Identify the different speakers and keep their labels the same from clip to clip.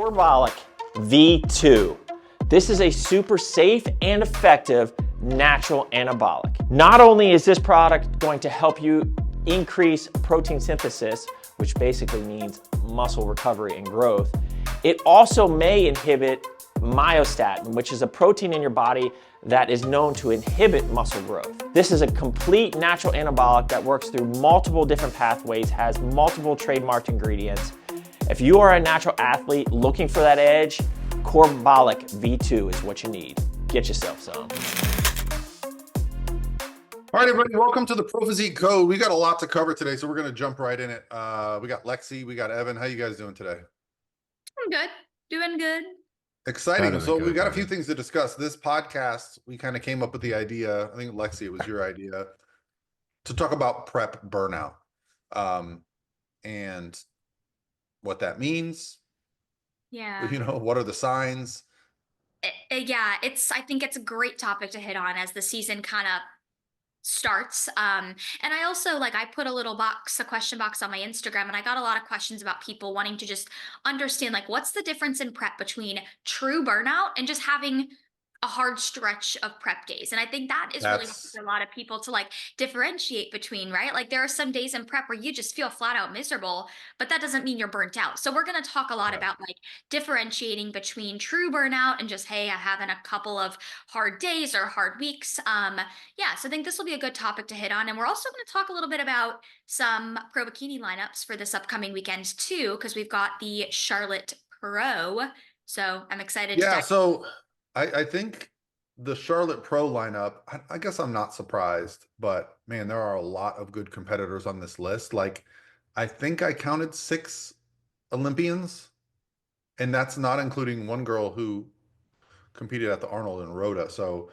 Speaker 1: Metabolic V2. This is a super safe and effective natural anabolic. Not only is this product going to help you increase protein synthesis, which basically means muscle recovery and growth, it also may inhibit myostatin, which is a protein in your body that is known to inhibit muscle growth. This is a complete natural anabolic that works through multiple different pathways, has multiple trademarked ingredients. If you are a natural athlete looking for that edge, Corbolic V2 is what you need. Get yourself some.
Speaker 2: All right, everybody, welcome to the Pro Physique Code. We got a lot to cover today, so we're going to jump right in it. We got Lexi, we got Evan. How you guys doing today?
Speaker 3: I'm good. Doing good.
Speaker 2: Exciting. So we got a few things to discuss. This podcast, we kind of came up with the idea, I think, Lexi, it was your idea, to talk about prep burnout and what that means.
Speaker 3: Yeah.
Speaker 2: You know, what are the signs?
Speaker 3: Yeah, I think it's a great topic to hit on as the season kind of starts. And I also I put a question box on my Instagram, and I got a lot of questions about people wanting to just understand what's the difference in prep between true burnout and just having a hard stretch of prep days. And I think that is really hard for a lot of people to differentiate between, right? There are some days in prep where you just feel flat out miserable, but that doesn't mean you're burnt out. So we're going to talk a lot about differentiating between true burnout and just, hey, I'm having a couple of hard days or hard weeks. So I think this will be a good topic to hit on. And we're also going to talk a little bit about some pro bikini lineups for this upcoming weekend too, because we've got the Charlotte Pro. So I'm excited to dive
Speaker 2: so I think the Charlotte Pro lineup, I guess I'm not surprised, but man, there are a lot of good competitors on this list. I think I counted 6 Olympians, and that's not including one girl who competed at the Arnold in Rhoda. So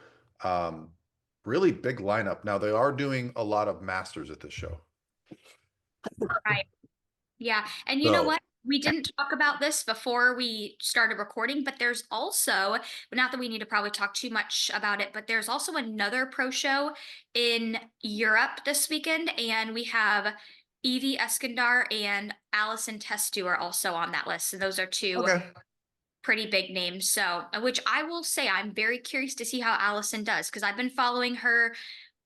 Speaker 2: really big lineup. Now they are doing a lot of masters at this show.
Speaker 3: Right. Yeah. And you know what? We didn't talk about this before we started recording, but there's also, not that we need to probably talk too much about it, but there's also another pro show in Europe this weekend, and we have Evie Eskandar and Alison Testu are also on that list. And those are two pretty big names. So, which I will say, I'm very curious to see how Alison does, because I've been following her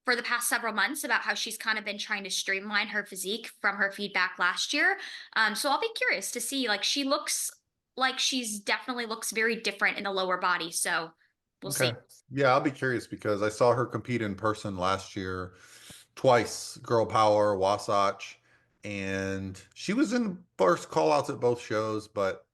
Speaker 3: for the past several months about how she's kind of been trying to streamline her physique from her feedback last year. So I'll be curious to see, she looks like she's definitely looks very different in the lower body. So we'll see.
Speaker 2: Yeah, I'll be curious because I saw her compete in person last year twice, Girl Power, Wasatch, and she was in first call outs at both shows, but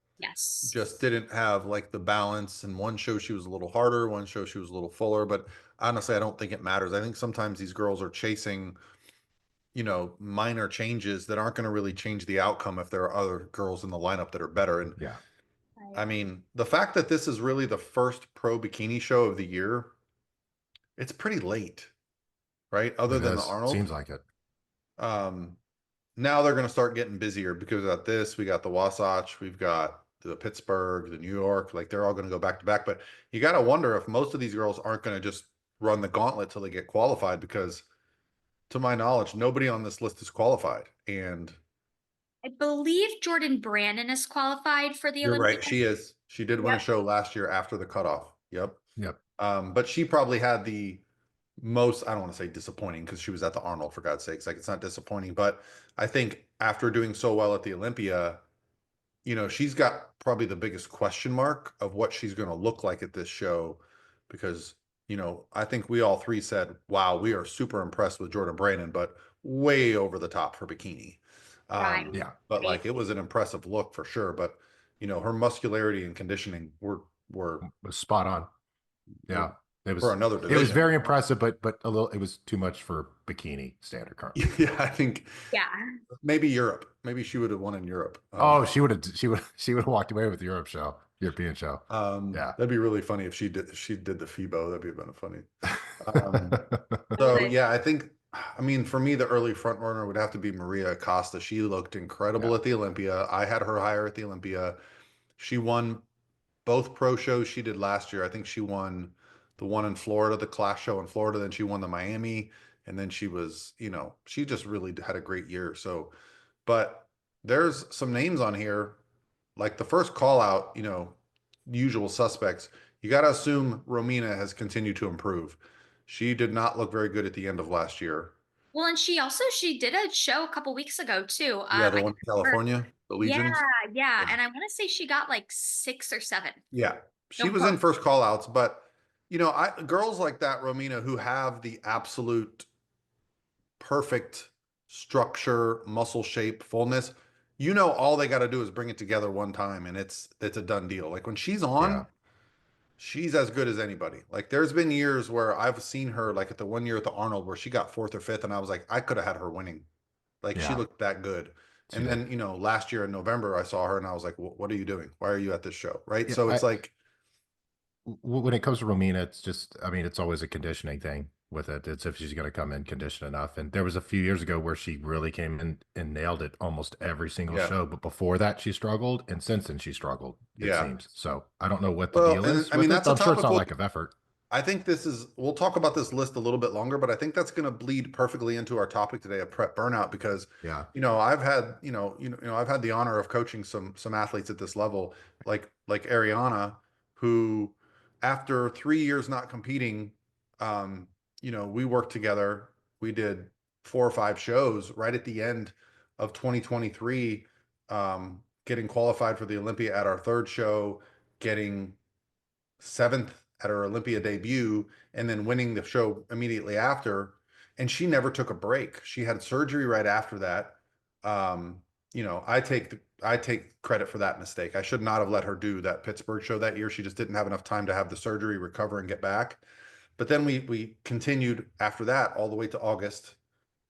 Speaker 2: just didn't have the balance. And one show she was a little harder, one show she was a little fuller, but honestly, I don't think it matters. I think sometimes these girls are chasing, minor changes that aren't going to really change the outcome if there are other girls in the lineup that are better. And I mean, the fact that this is really the first pro bikini show of the year, it's pretty late, right? Other than the Arnold.
Speaker 4: Seems like it.
Speaker 2: Now they're going to start getting busier because we got this, we got the Wasatch, we've got the Pittsburgh, the New York, they're all going to go back to back. But you got to wonder if most of these girls aren't going to just run the gauntlet till they get qualified, because to my knowledge, nobody on this list is qualified. And
Speaker 3: I believe Jordan Brannon is qualified for the
Speaker 2: Olympics.
Speaker 3: Olympics.
Speaker 2: Right, she is. She did win a show last year after the cutoff. Yep.
Speaker 4: Yep.
Speaker 2: But she probably had the most, I don't want to say disappointing, because she was at the Arnold, for God's sakes. It's not disappointing, but I think after doing so well at the Olympia, she's got probably the biggest question mark of what she's going to look like at this show, because, I think we all three said, wow, we are super impressed with Jordan Brannon, but way over the top for bikini. But it was an impressive look for sure. But, her muscularity and conditioning were
Speaker 4: spot on. Yeah.
Speaker 2: It was for another division.
Speaker 4: It was very impressive, but a little, it was too much for bikini standard currently.
Speaker 2: Yeah, I think. Yeah. Maybe Europe. Maybe she would have won in Europe.
Speaker 4: She would have walked away with the European show.
Speaker 2: That'd be really funny if she did the FIBO. That'd be kind of funny. I think, for me, the early front runner would have to be Maria Acosta. She looked incredible at the Olympia. I had her higher at the Olympia. She won both pro shows she did last year. I think she won the one in Florida, the class show in Florida. Then she won the Miami. And then she was, she just really had a great year. So, but there's some names on here, like the first call out, usual suspects, you got to assume Romina has continued to improve. She did not look very good at the end of last year.
Speaker 3: Well, and she did a show a couple weeks ago too.
Speaker 2: Yeah, the
Speaker 3: I
Speaker 2: one
Speaker 3: can't
Speaker 2: in
Speaker 3: remember.
Speaker 2: California, the
Speaker 3: Yeah,
Speaker 2: Legions.
Speaker 3: yeah,
Speaker 2: Yeah.
Speaker 3: and I want to say she got like 6 or 7.
Speaker 2: Yeah. She
Speaker 3: No
Speaker 2: was in
Speaker 3: quote.
Speaker 2: first call outs, but girls like that, Romina, who have the absolute perfect structure, muscle shape, fullness, all they got to do is bring it together one time and it's a done deal. Like when she's
Speaker 4: Yeah.
Speaker 2: on, she's as good as anybody. Like there's been years where I've seen her, like at the one year at the Arnold where she got fourth or fifth and I was like, I could have had her winning. Like she
Speaker 4: Yeah.
Speaker 2: looked that good.
Speaker 4: She
Speaker 2: And
Speaker 4: did.
Speaker 2: then, last year in November I saw her and I was like, what are you doing? Why are you at this show? Right?
Speaker 4: Yeah.
Speaker 2: So it's like,
Speaker 4: When it comes to Romina, it's just, I mean, it's always a conditioning thing with it. It's if she's going to come in conditioned enough. And there was a few years ago where she really came in and nailed it almost every single
Speaker 2: yeah,
Speaker 4: show. But before that, she struggled. And since then, she struggled, it
Speaker 2: yeah.
Speaker 4: seems. So I don't know what the
Speaker 2: Well,
Speaker 4: deal
Speaker 2: and
Speaker 4: is
Speaker 2: I mean,
Speaker 4: with it.
Speaker 2: that's a
Speaker 4: I'm sure it's
Speaker 2: topic
Speaker 4: not lack of effort.
Speaker 2: I think we'll talk about this list a little bit longer, but I think that's going to bleed perfectly into our topic today of prep burnout because,
Speaker 4: Yeah.
Speaker 2: I've had, I've had the honor of coaching some athletes at this level, like Ariana, who after 3 years not competing, we worked together. We did 4 or 5 shows right at the end of 2023, getting qualified for the Olympia at our third show, getting seventh at her Olympia debut, and then winning the show immediately after. And she never took a break. She had surgery right after that. I take credit for that mistake. I should not have let her do that Pittsburgh show that year. She just didn't have enough time to have the surgery, recover, and get back. But then we continued after that all the way to August.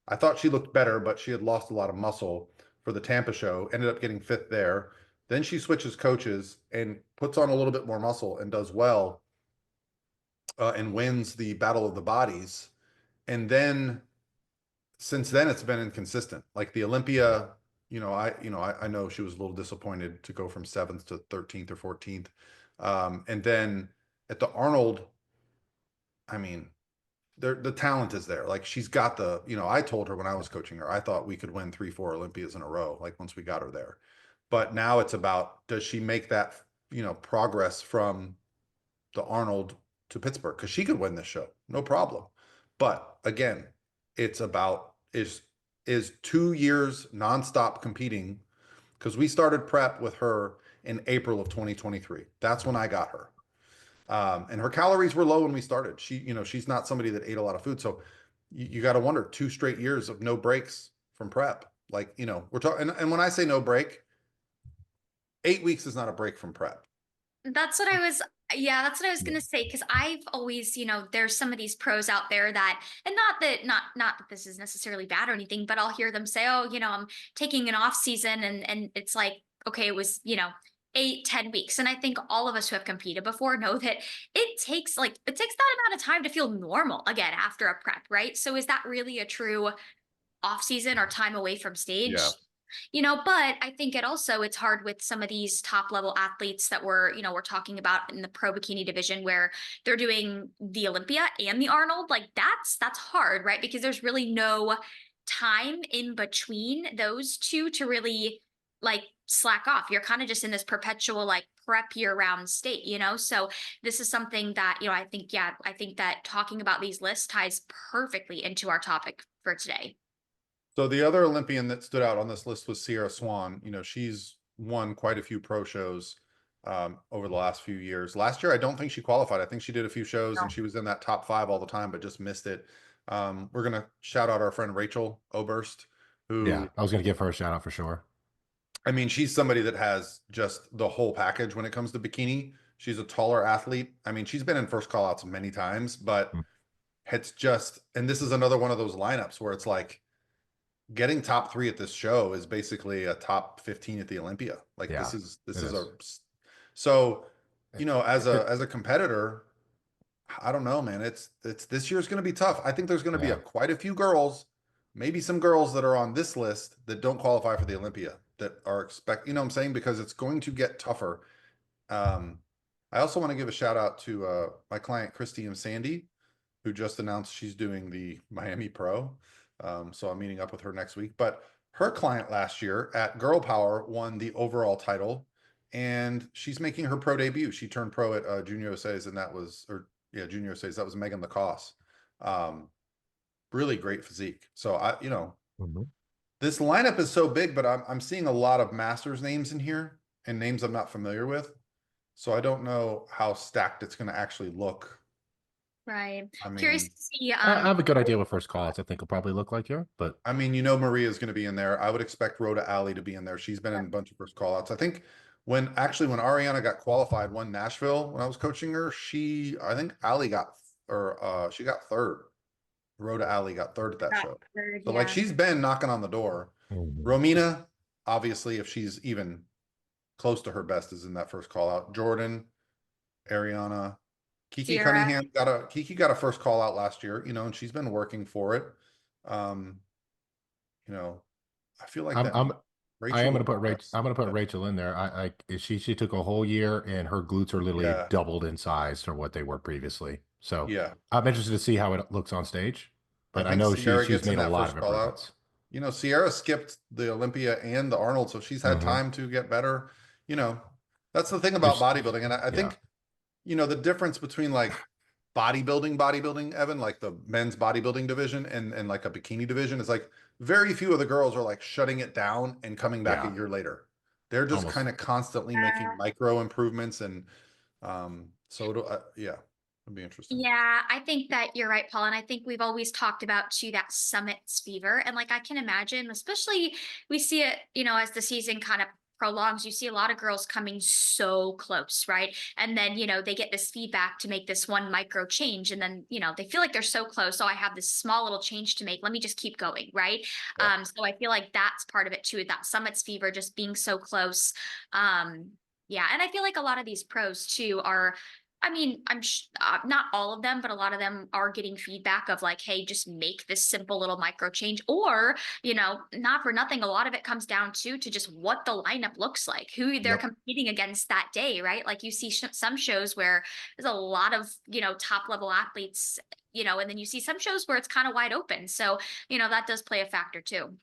Speaker 2: I thought she looked better, but she had lost a lot of muscle for the Tampa show, ended up getting fifth there. Then she switches coaches and puts on a little bit more muscle and does well, and wins the Battle of the Bodies. And then since then, it's been inconsistent. Like the Olympia, I know she was a little disappointed to go from seventh to 13th or 14th. And then at the Arnold, I mean, the talent is there. Like she's got I told her when I was coaching her, I thought we could win 3, 4 Olympias in a row, like once we got her there. But now it's about, does she make that, progress from the Arnold to Pittsburgh? Because she could win this show, no problem. But again, it's about, is 2 years nonstop competing, because we started prep with her in April of 2023. That's when I got her. And her calories were low when we started. She's not somebody that ate a lot of food. So you got to wonder, 2 straight years of no breaks from prep. Like, we're talking, and when I say no break, 8 weeks is not a break from prep.
Speaker 3: That's what I was, yeah, that's what I was gonna say. Because I've always, there's some of these pros out there that, and not that this is necessarily bad or anything, but I'll hear them say, "Oh, I'm taking an off season," and it's like, okay, it was, 8, 10 weeks, and I think all of us who have competed before know that it takes that amount of time to feel normal again after a prep, right? So is that really a true off season or time away from
Speaker 2: Yeah.
Speaker 3: stage? But I think it's hard with some of these top level athletes that we're talking about in the pro bikini division, where they're doing the Olympia and the Arnold. Like that's hard, right? Because there's really no time in between those two to really like slack off. You're kind of just in this perpetual like prep year round state, So this is something that, I think that talking about these lists ties perfectly into our topic for today.
Speaker 2: So the other Olympian that stood out on this list was Sierra Swan. She's won quite a few pro shows over the last few years. Last year, I don't think she qualified. I think she did a few shows and she was in that top 5 all the time, but just missed it. We're going to shout out our friend Rachel Oberst, who,
Speaker 4: Yeah. I was going to give her a shout out for sure.
Speaker 2: I mean, she's somebody that has just the whole package when it comes to bikini. She's a taller athlete. I mean, she's been in first call outs many times, but it's just, and this is another one of those lineups where it's like, getting top 3 at this show is basically a top 15 at the Olympia. Like
Speaker 4: Yeah,
Speaker 2: this is
Speaker 4: is.
Speaker 2: so, as a competitor, I don't know, man. It's this year's going to be tough. I think there's going to be
Speaker 4: Yeah.
Speaker 2: quite a few girls, maybe some girls that are on this list that don't qualify for the Olympia that are you know what I'm saying? Because it's going to get tougher. I also want to give a shout out to my client, Christy and Sandy, who just announced she's doing the Miami Pro. So I'm meeting up with her next week. But her client last year at Girl Power won the overall title and she's making her pro debut. She turned pro at Junior USA's, and Junior USA's. That was Megan Lacoste. Really great physique. So this lineup is so big, but I'm seeing a lot of masters names in here and names I'm not familiar with. So I don't know how stacked it's going to actually look.
Speaker 3: Right.
Speaker 2: I
Speaker 3: Curious
Speaker 2: mean,
Speaker 3: to see.
Speaker 4: I have a good idea what first call outs I think will probably look like here, but
Speaker 2: Maria is going to be in there. I would expect Rhoda Alley to be in there. She's been in a bunch of first call outs. I think when Ariana got qualified, won Nashville when I was coaching her, I think Alley she got third. Rhoda Alley got third at that show.
Speaker 3: Third,
Speaker 2: So like
Speaker 3: yeah.
Speaker 2: she's been knocking on the door. Romina, obviously, if she's even close to her best, is in that first call out. Jordan, Ariana, Kiki
Speaker 3: Sierra.
Speaker 2: Cunningham got a first call out last year, and she's been working for it. I feel like that.
Speaker 4: I am going to put Rachel. I'm going to put Rachel in there. She took a whole year, and her glutes are literally doubled in size from what they were previously. So
Speaker 2: yeah,
Speaker 4: I'm interested to see how it looks on stage. But I
Speaker 2: think
Speaker 4: know
Speaker 2: Sierra
Speaker 4: she's
Speaker 2: gets in
Speaker 4: made a
Speaker 2: that
Speaker 4: lot
Speaker 2: first
Speaker 4: of
Speaker 2: call out.
Speaker 4: improvements.
Speaker 2: Sierra skipped the Olympia and the Arnold, so she's had time to get better. That's the thing about bodybuilding, and I think the difference between like bodybuilding, Evan, like the men's bodybuilding division and like a bikini division is like very few of the girls are like shutting it down and coming back a year later. They're just kind of constantly making micro improvements. And it'd be interesting.
Speaker 3: Yeah, I think that you're right, Paul. And I think we've always talked about too that summits fever. And like I can imagine, especially we see it, as the season kind of prolongs, you see a lot of girls coming so close, right? And then, they get this feedback to make this one micro change. And then, they feel like they're so close. So I have this small little change to make. Let me just keep going, right?
Speaker 2: Yeah.
Speaker 3: So I feel like that's part of it too, that summits fever, just being so close. Yeah. And I feel like a lot of these pros too are, not all of them, but a lot of them are getting feedback of like, hey, just make this simple little micro change, or, not for nothing. A lot of it comes down to just what the lineup looks like, who they're competing against that day, right? Like you see some shows where there's a lot of, top level athletes, and then you see some shows where it's kind of wide open. So, that does play a factor too.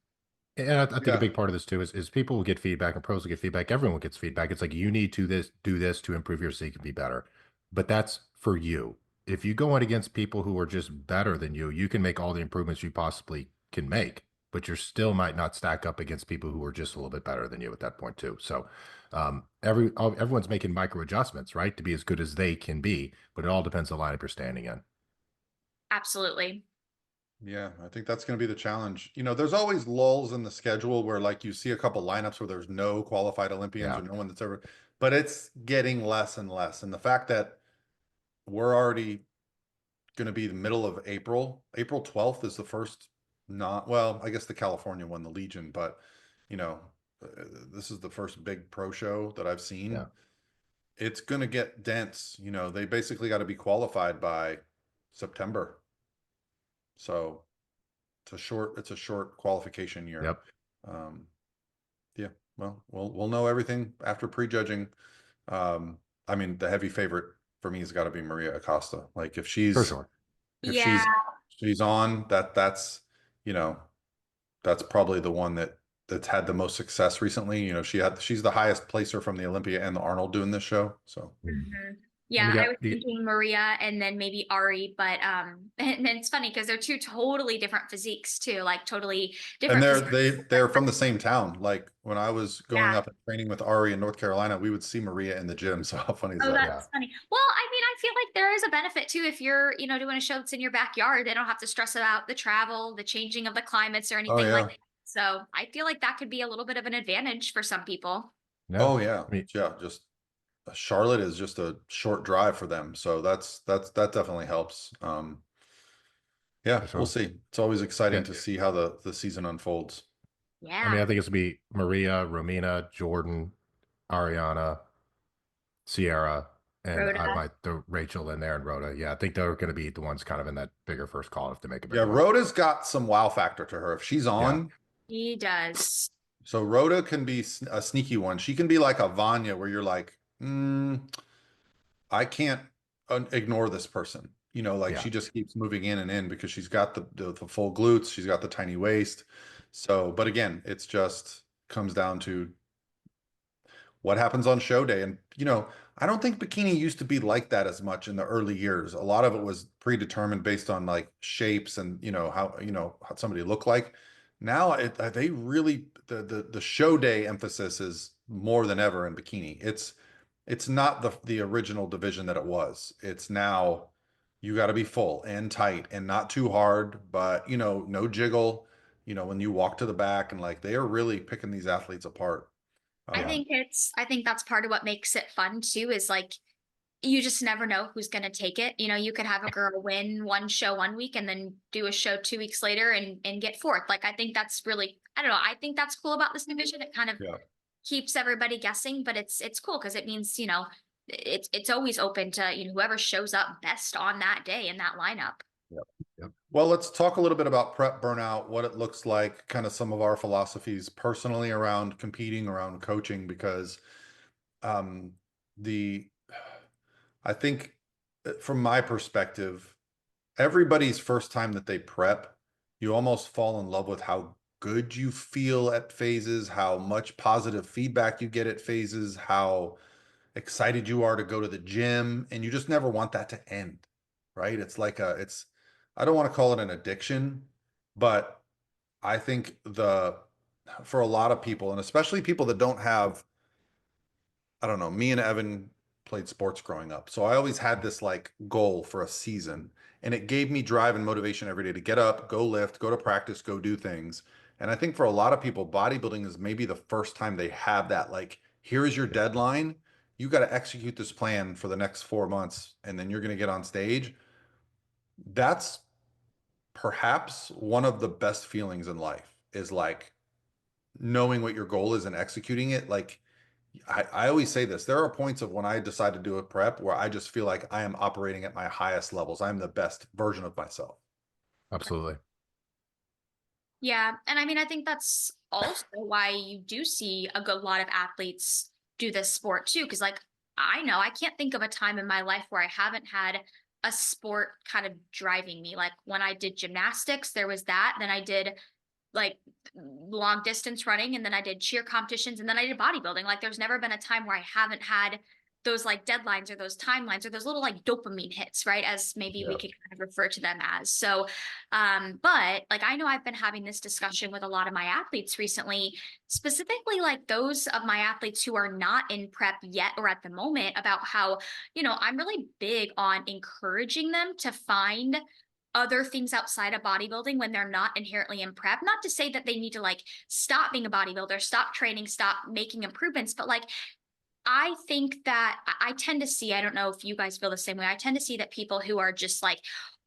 Speaker 4: And I think a big part of this too is people will get feedback and pros will get feedback. Everyone gets feedback. It's like you need to do this to improve your physique and be better. But that's for you. If you go in against people who are just better than you, you can make all the improvements you possibly can make, but you still might not stack up against people who are just a little bit better than you at that point too. So everyone's making micro adjustments, right, to be as good as they can be, but it all depends on the lineup you're standing in.
Speaker 3: Absolutely.
Speaker 2: Yeah, I think that's going to be the challenge. There's always lulls in the schedule where like you see a couple lineups where there's no qualified Olympians or no one that's ever, but it's getting less and less. And the fact that we're already going to be the middle of April. April 12th is the first I guess the California one, the Legion, but this is the first big pro show that I've seen.
Speaker 4: Yeah.
Speaker 2: It's going to get dense. They basically got to be qualified by September. So it's a short qualification year.
Speaker 4: Yep.
Speaker 2: Yeah. Well, we'll know everything after prejudging. The heavy favorite for me has got to be Maria Acosta. Like if she's
Speaker 4: For sure.
Speaker 2: if she's on, that's probably the one that's had the most success recently. She's the highest placer from the Olympia and the Arnold doing this show. So
Speaker 3: yeah, I was thinking Maria and then maybe Ari, but and it's funny because they're two totally different physiques too, like totally different.
Speaker 2: And they're from the same town. Like when I was going up and training with Ari in North Carolina, we would see Maria in the gym. So how funny is that?
Speaker 3: That's funny. Well, I feel like there is a benefit too if you're, doing a show that's in your backyard. They don't have to stress about the travel, the changing of the climates or anything like that. So I feel like that could be a little bit of an advantage for some people.
Speaker 4: No.
Speaker 2: Oh yeah. Just Charlotte is just a short drive for them. So that definitely helps. We'll see. It's always exciting to see how the season unfolds.
Speaker 3: Yeah.
Speaker 4: I think it's gonna be Maria, Romina, Jordan, Ariana, Sierra, and I might throw Rachel in there and Rhoda. Yeah, I think they're going to be the ones kind of in that bigger first call if they make a big one.
Speaker 2: Rhoda's got some wow factor to her. If she's on,
Speaker 3: he does.
Speaker 2: So Rhoda can be a sneaky one. She can be like a Vanya where you're like, I can't ignore this person. She just keeps moving in and in because she's got the full glutes. She's got the tiny waist. So, but again, it's just comes down to what happens on show day. And, I don't think bikini used to be like that as much in the early years. A lot of it was predetermined based on like shapes and, how somebody looked like. Now they really, the show day emphasis is more than ever in bikini. It's not the original division that it was. It's now you got to be full and tight and not too hard, but no jiggle, when you walk to the back, and like they are really picking these athletes apart.
Speaker 3: I
Speaker 2: Um,
Speaker 3: think that's part of what makes it fun too, is like you just never know who's going to take it. You could have a girl win one show one week and then do a show 2 weeks later and get fourth. Like, I think that's really, I don't know. I think that's cool about this division. It kind of
Speaker 2: yeah.
Speaker 3: keeps everybody guessing, but it's cool because it means, it's always open to, whoever shows up best on that day in that lineup.
Speaker 2: Yep. Yep. Well, let's talk a little bit about prep burnout, what it looks like, kind of some of our philosophies personally around competing, around coaching, because um, the I think from my perspective, everybody's first time that they prep, you almost fall in love with how good you feel at phases, how much positive feedback you get at phases, how excited you are to go to the gym, and you just never want that to end, right? It's like I don't want to call it an addiction, but I think for a lot of people, and especially people that don't have, I don't know, me and Evan played sports growing up. So I always had this like goal for a season, and it gave me drive and motivation every day to get up, go lift, go to practice, go do things. And I think for a lot of people, bodybuilding is maybe the first time they have that, like, here's your deadline. You got to execute this plan for the next 4 months, and then you're going to get on stage. That's perhaps one of the best feelings in life, is like knowing what your goal is and executing it. Like, I always say this, there are points of when I decide to do a prep where I just feel like I am operating at my highest levels. I'm the best version of myself.
Speaker 4: Absolutely.
Speaker 3: Yeah. And I mean, I think that's also why you do see a good lot of athletes do this sport too. Cause like, I know I can't think of a time in my life where I haven't had a sport kind of driving me. Like when I did gymnastics, there was that. Then I did like long distance running, and then I did cheer competitions, and then I did bodybuilding. Like there's never been a time where I haven't had those like deadlines or those timelines or those little like dopamine hits, right? As maybe we
Speaker 2: Yeah.
Speaker 3: could kind of refer to them as. So but like I know I've been having this discussion with a lot of my athletes recently, specifically like those of my athletes who are not in prep yet or at the moment, about how, I'm really big on encouraging them to find other things outside of bodybuilding when they're not inherently in prep. Not to say that they need to like stop being a bodybuilder, stop training, stop making improvements, but like I think that I tend to see, I don't know if you guys feel the same way. I tend to see that people who are just like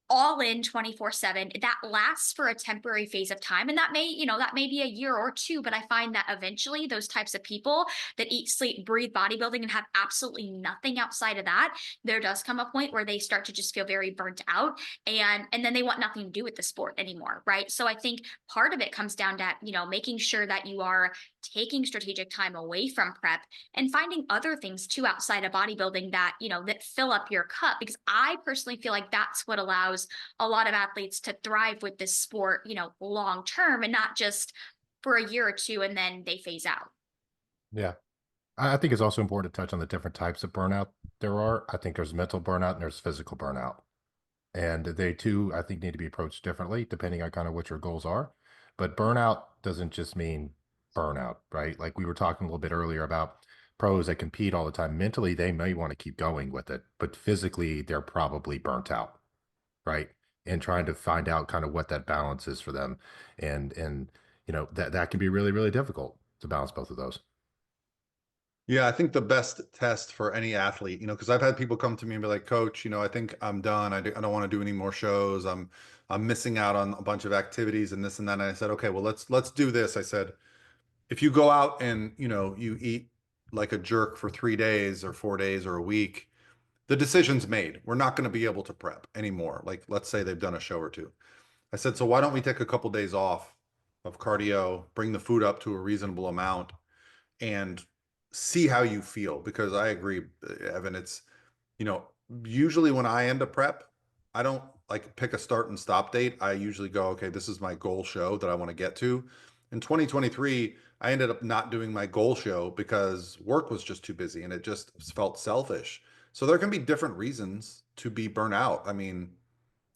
Speaker 3: all in 24/7, that lasts for a temporary phase of time. And that may be a year or two, but I find that eventually those types of people that eat, sleep, breathe bodybuilding and have absolutely nothing outside of that, there does come a point where they start to just feel very burnt out, and then they want nothing to do with the sport anymore, right? So I think part of it comes down to, making sure that you are taking strategic time away from prep and finding other things too outside of bodybuilding that, that fill up your cup. Because I personally feel like that's what allows a lot of athletes to thrive with this sport, long term, and not just for a year or two and then they phase out.
Speaker 4: Yeah. I think it's also important to touch on the different types of burnout there are. I think there's mental burnout and there's physical burnout. And they too, I think, need to be approached differently depending on kind of what your goals are. But burnout doesn't just mean burnout, right? Like we were talking a little bit earlier about pros that compete all the time. Mentally, they may want to keep going with it, but physically, they're probably burnt out, right? And trying to find out kind of what that balance is for them. And that can be really, really difficult to balance both of those.
Speaker 2: Yeah, I think the best test for any athlete, because I've had people come to me and be like, Coach, I think I'm done. I don't want to do any more shows. I'm missing out on a bunch of activities and this and that. And I said, okay, well, let's do this. I said, if you go out and, you eat like a jerk for 3 days or 4 days or a week, the decision's made. We're not going to be able to prep anymore. Like, let's say they've done a show or two. I said, so why don't we take a couple days off of cardio, bring the food up to a reasonable amount, and see how you feel? Because I agree, Evan, it's, you know, usually when I end a prep, I don't like pick a start and stop date. I usually go, okay, this is my goal show that I want to get to. in 2023, I ended up not doing my goal show because work was just too busy and it just felt selfish. So there can be different reasons to be burnt out. I mean,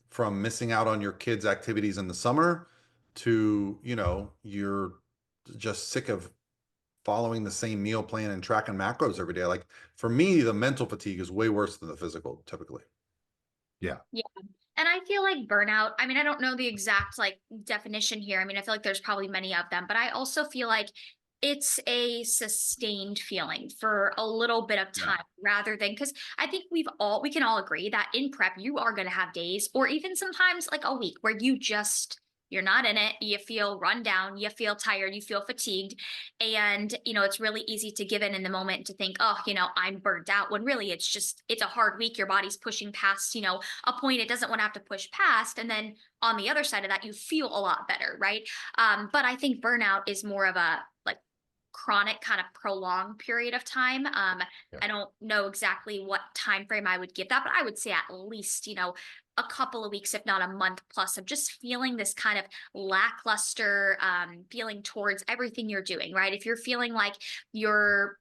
Speaker 2: from missing out on your kids' activities in the summer to, you're just sick of following the same meal plan and tracking macros every day. Like for me, the mental fatigue is way worse than the physical typically.
Speaker 4: Yeah.
Speaker 3: Yeah. And I feel like burnout, I mean, I don't know the exact like definition here. I mean, I feel like there's probably many of them, but I also feel like it's a sustained feeling for a little bit of
Speaker 2: Yeah.
Speaker 3: time rather than, because I think we can all agree that in prep, you are going to have days or even sometimes like a week where you're not in it. You feel run down, you feel tired, you feel fatigued. And, it's really easy to give in the moment to think, oh, I'm burnt out, when really it's a hard week. Your body's pushing past, a point it doesn't want to have to push past. And then on the other side of that, you feel a lot better, right? But I think burnout is more of a like chronic kind of prolonged period of time.
Speaker 4: Yeah.
Speaker 3: I don't know exactly what time frame I would give that, but I would say at least, a couple of weeks, if not a month plus, of just feeling this kind of lackluster feeling towards everything you're doing, right? If you're feeling like your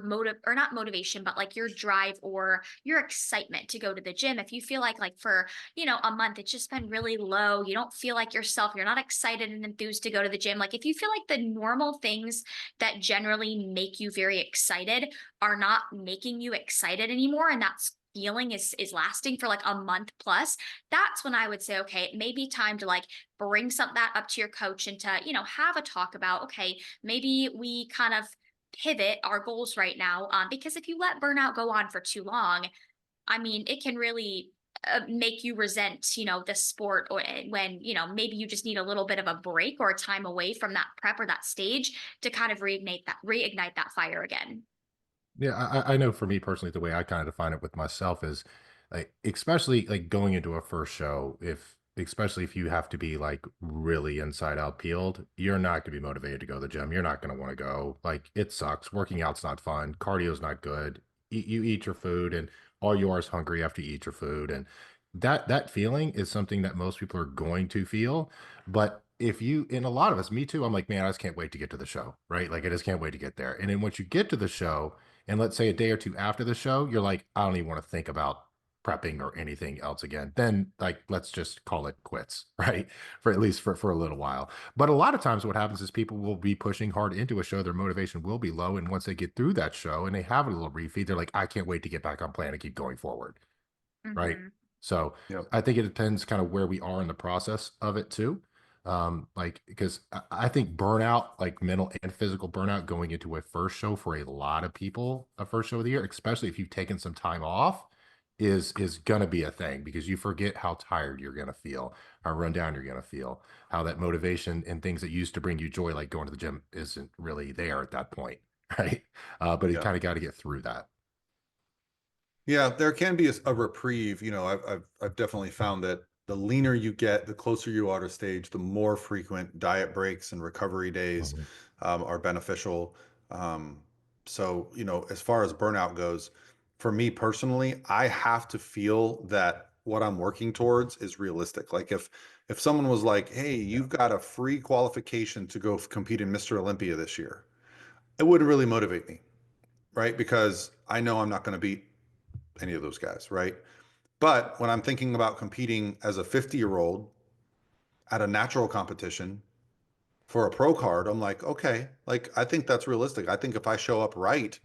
Speaker 3: motive, or not motivation, but like your drive or your excitement to go to the gym, if you feel like for a month it's just been really low, you don't feel like yourself, you're not excited and enthused to go to the gym, like if you feel like the normal things that generally make you very excited are not making you excited anymore, and that's feeling is lasting for like a month plus, that's when I would say, okay, it may be time to like bring that up to your coach and to have a talk about, okay, maybe we kind of pivot our goals right now, because if you let burnout go on for too long, I mean, it can really make you resent the sport, or when maybe you just need a little bit of a break or a time away from that prep or that stage to kind of reignite that fire again.
Speaker 4: Yeah, I know for me personally, the way I kind of define it with myself is like, especially like going into a first show, especially if you have to be like really inside out peeled, you're not going to be motivated to go to the gym. You're not going to want to go. Like it sucks. Working out's not fun. Cardio's not good. You eat your food and all you are is hungry after you eat your food. And that feeling is something that most people are going to feel. But if you, and a lot of us, me too, I'm like, man, I just can't wait to get to the show, right? Like I just can't wait to get there. And then once you get to the show, and let's say a day or two after the show, you're like, I don't even want to think about prepping or anything else again. Then like, let's just call it quits, right? For at least for a little while. But a lot of times what happens is people will be pushing hard into a show. Their motivation will be low. And once they get through that show and they have a little refeed, they're like, I can't wait to get back on plan and keep going forward. Right.
Speaker 3: Hmm.
Speaker 4: So
Speaker 2: Yep.
Speaker 4: I think it depends kind of where we are in the process of it too. Like, because I think burnout, like mental and physical burnout going into a first show for a lot of people, a first show of the year, especially if you've taken some time off, is gonna be a thing because you forget how tired you're gonna feel, how run down you're gonna feel, how that motivation and things that used to bring you joy, like going to the gym, isn't really there at that point, right? But you
Speaker 2: Yeah.
Speaker 4: kind of got to get through that.
Speaker 2: Yeah, there can be a reprieve. I've definitely found that the leaner you get, the closer you are to stage, the more frequent diet breaks and recovery days
Speaker 4: Mhm.
Speaker 2: are beneficial. Um, so, as far as burnout goes, for me personally, I have to feel that what I'm working towards is realistic. Like if someone was like, "Hey,
Speaker 4: Yeah.
Speaker 2: you've got a free qualification to go compete in Mr. Olympia this year," it wouldn't really motivate me, right? Because I know I'm not going to beat any of those guys, right? But when I'm thinking about competing as a 50-year-old at a natural competition for a pro card, I'm like, okay, like I think that's realistic. I think if I show up right,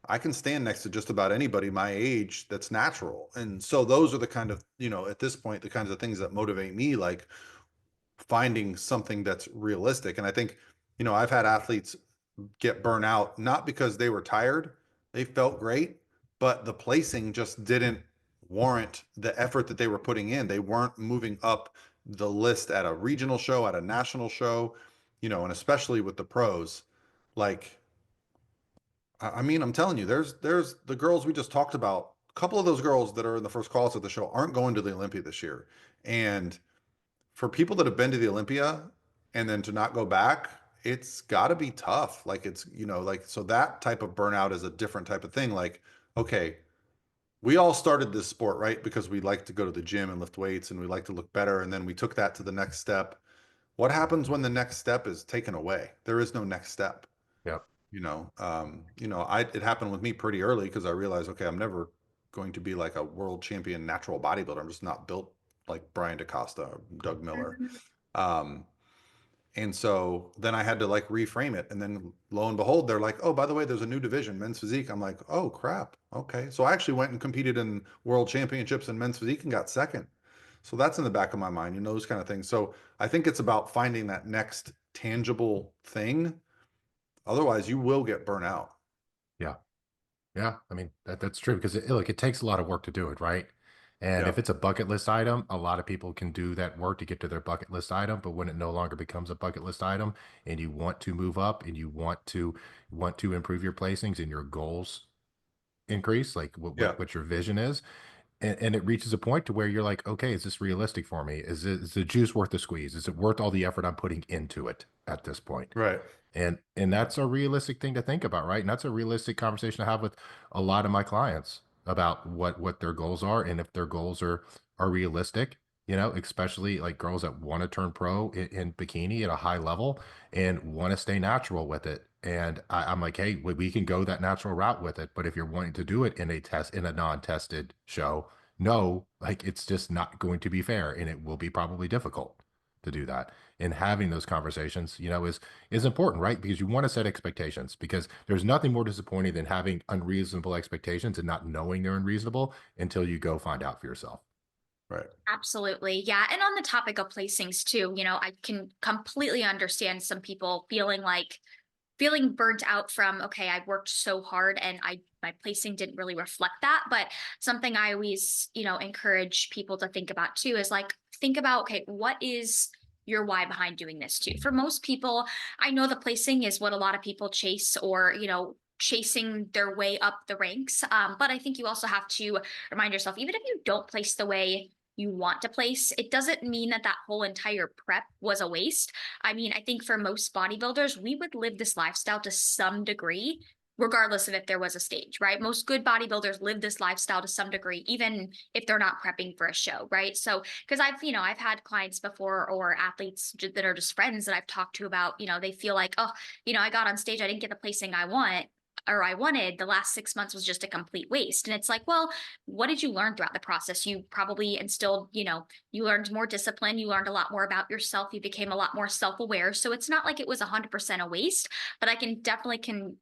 Speaker 2: I can stand next to just about anybody my age that's natural. And so those are the kind of, at this point, the kinds of things that motivate me, like finding something that's realistic. And I think, I've had athletes get burnt out, not because they were tired, they felt great, but the placing just didn't warrant the effort that they were putting in. They weren't moving up the list at a regional show, at a national show, and especially with the pros. Like, I mean, I'm telling you, there's the girls we just talked about. A couple of those girls that are in the first calls of the show aren't going to the Olympia this year. And for people that have been to the Olympia and then to not go back, it's got to be tough. Like it's, like, so that type of burnout is a different type of thing. Like, okay, we all started this sport, right? Because we like to go to the gym and lift weights and we like to look better. And then we took that to the next step what happens when the next step is taken away? There is no next step.
Speaker 4: Yep.
Speaker 2: It happened with me pretty early because I realized, okay, I'm never going to be like a world champion natural bodybuilder. I'm just not built like Brian DaCosta or Doug Miller.
Speaker 3: Mhm.
Speaker 2: Um, and so then I had to like reframe it. And then lo and behold, they're like, oh, by the way, there's a new division, men's physique. I'm like, oh, crap. Okay. So I actually went and competed in world championships in men's physique and got second. So that's in the back of my mind, those kind of things. So I think it's about finding that next tangible thing. Otherwise, you will get burnt out.
Speaker 4: Yeah. Yeah. I mean, that's true because look, it takes a lot of work to do it, right? And
Speaker 2: Yeah.
Speaker 4: if it's a bucket list item, a lot of people can do that work to get to their bucket list item. But when it no longer becomes a bucket list item and you want to move up and you want to improve your placings and your goals increase, like
Speaker 2: Yeah.
Speaker 4: what your vision is, and it reaches a point to where you're like, okay, is this realistic for me? Is the juice worth the squeeze? Is it worth all the effort I'm putting into it at this point?
Speaker 2: Right.
Speaker 4: And that's a realistic thing to think about, right? And that's a realistic conversation to have with a lot of my clients about what their goals are and if their goals are realistic, especially like girls that want to turn pro in bikini at a high level and want to stay natural with it. And I'm like, hey, we can go that natural route with it, but if you're wanting to do it in a non-tested show, no, like it's just not going to be fair, and it will be probably difficult to do that. And having those conversations, is important, right? Because you want to set expectations, because there's nothing more disappointing than having unreasonable expectations and not knowing they're unreasonable until you go find out for yourself.
Speaker 2: Right.
Speaker 3: Absolutely. Yeah. And on the topic of placings too, I can completely understand some people feeling burnt out from, okay, I worked so hard and my placing didn't really reflect that. But something I always, encourage people to think about too is like, think about, okay, what is your why behind doing this too? For most people, I know the placing is what a lot of people chase, or, chasing their way up the ranks. But I think you also have to remind yourself, even if you don't place the way you want to place, it doesn't mean that whole entire prep was a waste. I mean, I think for most bodybuilders, we would live this lifestyle to some degree, regardless of if there was a stage, right? Most good bodybuilders live this lifestyle to some degree, even if they're not prepping for a show, right? So, because I've had clients before, or athletes that are just friends that I've talked to about, they feel like, oh, I got on stage, I didn't get the placing I wanted. The last 6 months was just a complete waste. And it's like, well, what did you learn throughout the process? You probably instilled, you learned more discipline. You learned a lot more about yourself. You became a lot more self-aware. So it's not like it was 100% a waste, but I can definitely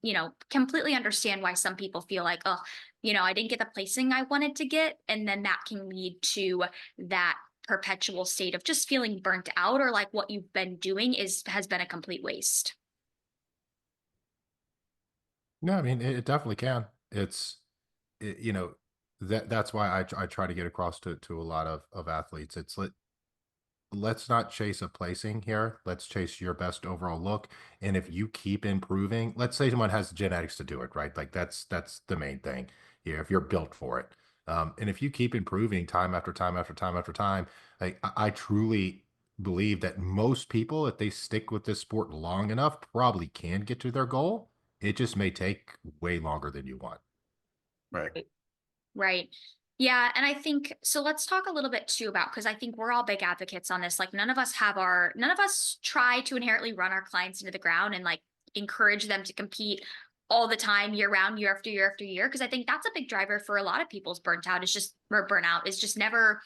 Speaker 3: completely understand why some people feel like, oh, I didn't get the placing I wanted to get. And then that can lead to that perpetual state of just feeling burnt out, or like what you've been doing has been a complete waste.
Speaker 4: No, I mean, it definitely can. It's, it, you know, that's why I try to get across to a lot of athletes. Let's not chase a placing here. Let's chase your best overall look. And if you keep improving, let's say someone has genetics to do it, right? Like that's the main thing here. If you're built for it, and if you keep improving time after time after time after time, like I truly believe that most people, if they stick with this sport long enough, probably can get to their goal. It just may take way longer than you want.
Speaker 2: Right.
Speaker 3: Right. Yeah. And I think, so let's talk a little bit too about, because I think we're all big advocates on this. Like none of us try to inherently run our clients into the ground and like encourage them to compete all the time, year round, year after year after year. Cause I think that's a big driver for a lot of people's burnout is just never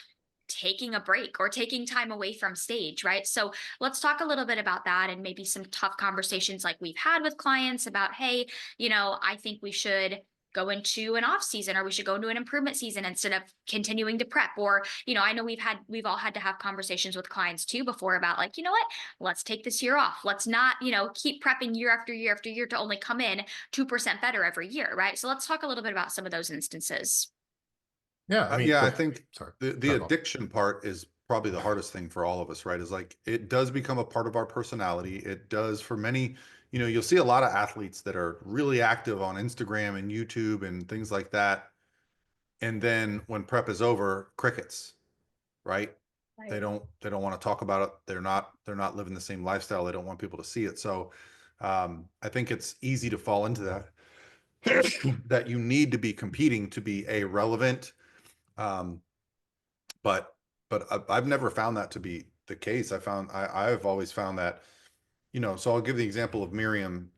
Speaker 3: taking a break or taking time away from stage, right? So let's talk a little bit about that, and maybe some tough conversations like we've had with clients about, hey, I think we should go into an off season, or we should go into an improvement season instead of continuing to prep. Or, I know we've all had to have conversations with clients too before about like, you know what, let's take this year off. Let's not, keep prepping year after year after year to only come in 2% better every year, right? So let's talk a little bit about some of those instances.
Speaker 4: Yeah, I mean,
Speaker 2: Yeah, I
Speaker 4: well,
Speaker 2: think
Speaker 4: sorry.
Speaker 2: the addiction part is probably the hardest thing for all of us, right? Is like it does become a part of our personality. It does for many, you'll see a lot of athletes that are really active on Instagram and YouTube and things like that. And then when prep is over, crickets, right? They don't want to talk about it. They're not living the same lifestyle. They don't want people to see it. So I think it's easy to fall into that that you need to be competing to be relevant. Um, but I've never found that to be the case. I've always found that, so I'll give the example of Miriam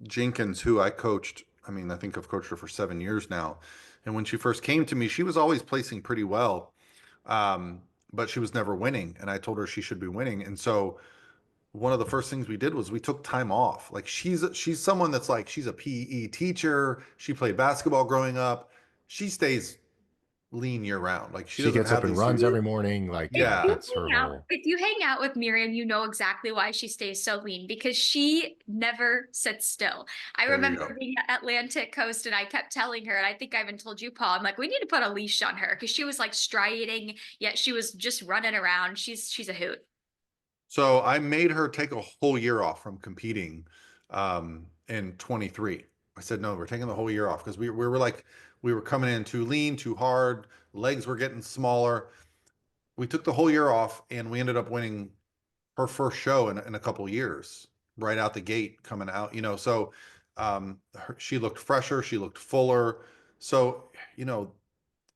Speaker 2: Jenkins, who I coached. I mean, I think I've coached her for 7 years now. And when she first came to me, she was always placing pretty well. But she was never winning. And I told her she should be winning. And so one of the first things we did was we took time off. Like she's someone that's like, she's a PE teacher. She played basketball growing up. She stays lean year round. Like she
Speaker 4: She
Speaker 2: doesn't
Speaker 4: gets up
Speaker 2: have
Speaker 4: and
Speaker 2: these,
Speaker 4: runs every morning. Like, yeah,
Speaker 2: yeah.
Speaker 4: that's her whole.
Speaker 3: If you hang out with Miriam, you know exactly why she stays so lean, because she never sits still. I
Speaker 2: There you
Speaker 3: remember
Speaker 2: go.
Speaker 3: being at Atlantic Coast and I kept telling her, and I think I even told you, Paul, I'm like, we need to put a leash on her because she was like striding, yet she was just running around. She's a hoot.
Speaker 2: So I made her take a whole year off from competing in 23. I said, no, we're taking the whole year off because we were like, we were coming in too lean, too hard. Legs were getting smaller. We took the whole year off and we ended up winning her first show in a couple years, right out the gate coming out, so she looked fresher. She looked fuller. So,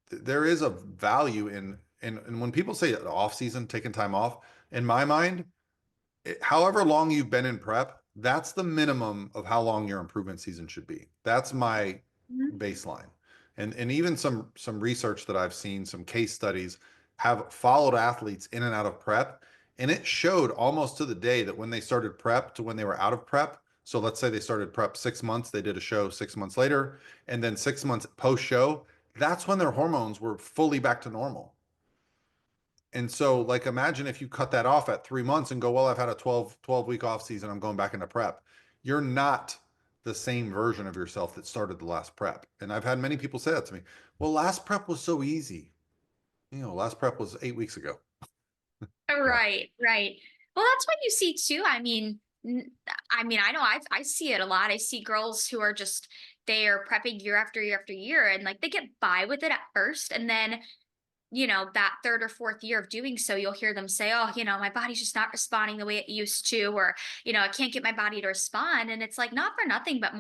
Speaker 2: there is a value and when people say off season, taking time off, in my mind, however long you've been in prep, that's the minimum of how long your improvement season should be. That's my
Speaker 3: Mhm.
Speaker 2: baseline. And even some research that I've seen, some case studies have followed athletes in and out of prep, and it showed almost to the day that when they started prep to when they were out of prep. So let's say they started prep 6 months, they did a show 6 months later, and then 6 months post show, that's when their hormones were fully back to normal. And so, like, imagine if you cut that off at 3 months and go, well, I've had a 12 week off season. I'm going back into prep. You're not the same version of yourself that started the last prep. And I've had many people say that to me. Well, last prep was so easy. Last prep was 8 weeks ago.
Speaker 4: Yeah.
Speaker 3: Right, right. Well, that's what you see too. I know I see it a lot. I see girls who are just they are prepping year after year after year, and like they get by with it at first, and then that third or fourth year of doing so, you'll hear them say, oh, my body's just not responding the way it used to, or, I can't get my body to respond. And it's like, not for nothing, but the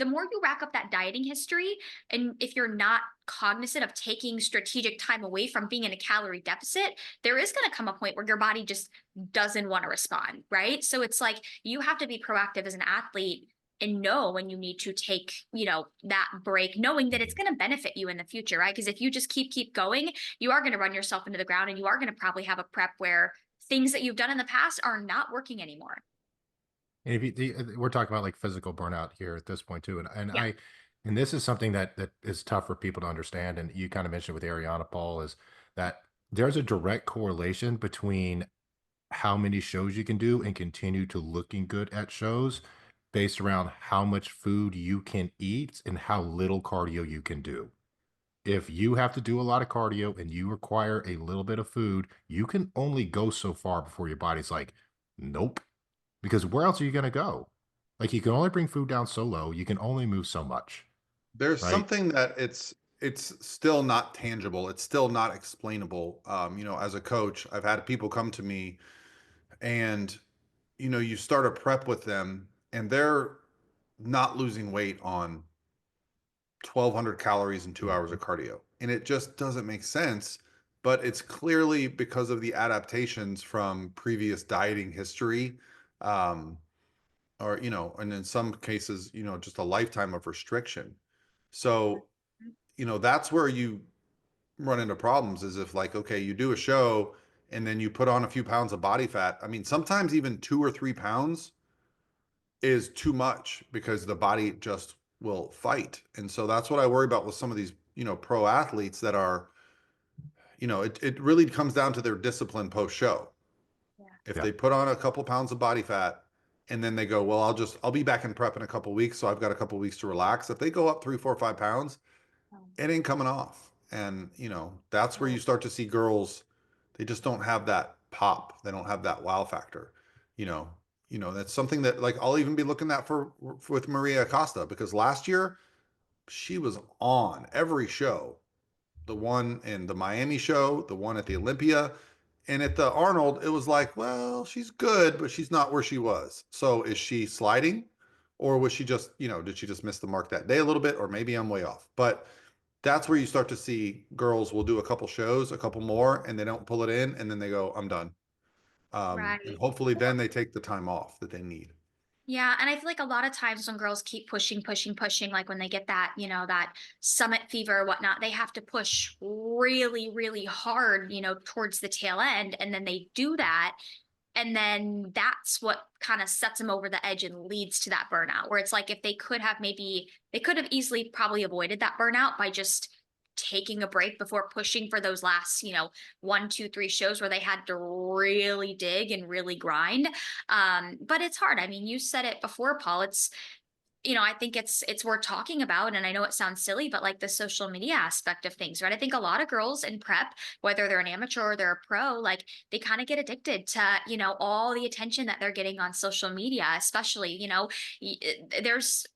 Speaker 3: more you rack up that dieting history, and if you're not cognizant of taking strategic time away from being in a calorie deficit, there is going to come a point where your body just doesn't want to respond, right? So it's like you have to be proactive as an athlete and know when you need to take, that break, knowing that it's going to benefit you in the future, right? Because if you just keep going, you are going to run yourself into the ground, and you are going to probably have a prep where things that you've done in the past are not working anymore.
Speaker 4: And if we're talking about like physical burnout here at this point too,
Speaker 3: Yeah.
Speaker 4: and this is something that is tough for people to understand. And you kind of mentioned with Ariana Paul is that there's a direct correlation between how many shows you can do and continue to looking good at shows based around how much food you can eat and how little cardio you can do. If you have to do a lot of cardio and you require a little bit of food, you can only go so far before your body's like, nope. Because where else are you going to go? Like you can only bring food down so low. You can only move so much,
Speaker 2: There's
Speaker 4: right?
Speaker 2: something that it's still not tangible. It's still not explainable. As a coach, I've had people come to me and, you start a prep with them and they're not losing weight on 1,200 calories and 2 hours of cardio. And it just doesn't make sense. But it's clearly because of the adaptations from previous dieting history, um, or, and in some cases, just a lifetime of restriction. So, that's where you run into problems is if, like, okay, you do a show and then you put on a few pounds of body fat. I mean, sometimes even 2 or 3 pounds is too much because the body just will fight. And so that's what I worry about with some of these, pro athletes that are, it really comes down to their discipline post show.
Speaker 3: Yeah.
Speaker 2: If
Speaker 4: Yeah.
Speaker 2: they put on a couple pounds of body fat and then they go, well, I'll be back in prep in a couple weeks. So I've got a couple weeks to relax. If they go up 3, 4, 5 pounds, it ain't coming off. And, that's where you start to see girls, they just don't have that pop. They don't have that wow factor. You know, that's something that, like, I'll even be looking at for with Maria Acosta, because last year she was on every show, the one in the Miami show, the one at the Olympia, and at the Arnold, it was like, well, she's good, but she's not where she was. So is she sliding, or was she just, did she just miss the mark that day a little bit, or maybe I'm way off? But that's where you start to see girls will do a couple shows, a couple more, and they don't pull it in, and then they go, I'm done. And
Speaker 3: Right.
Speaker 2: hopefully then they take the time off that they need.
Speaker 3: Yeah, and I feel like a lot of times when girls keep pushing, pushing, pushing, like when they get that, that summit fever or whatnot, they have to push really, really hard, towards the tail end. And then they do that. And then that's what kind of sets them over the edge and leads to that burnout, where it's like if they could have easily probably avoided that burnout by just taking a break before pushing for those last, 1, 2, 3 shows where they had to really dig and really grind. But it's hard. I mean, you said it before, Paul. I think it's worth talking about. And I know it sounds silly, but like the social media aspect of things, right? I think a lot of girls in prep, whether they're an amateur or they're a pro, like they kind of get addicted to, all the attention that they're getting on social media, especially, there's,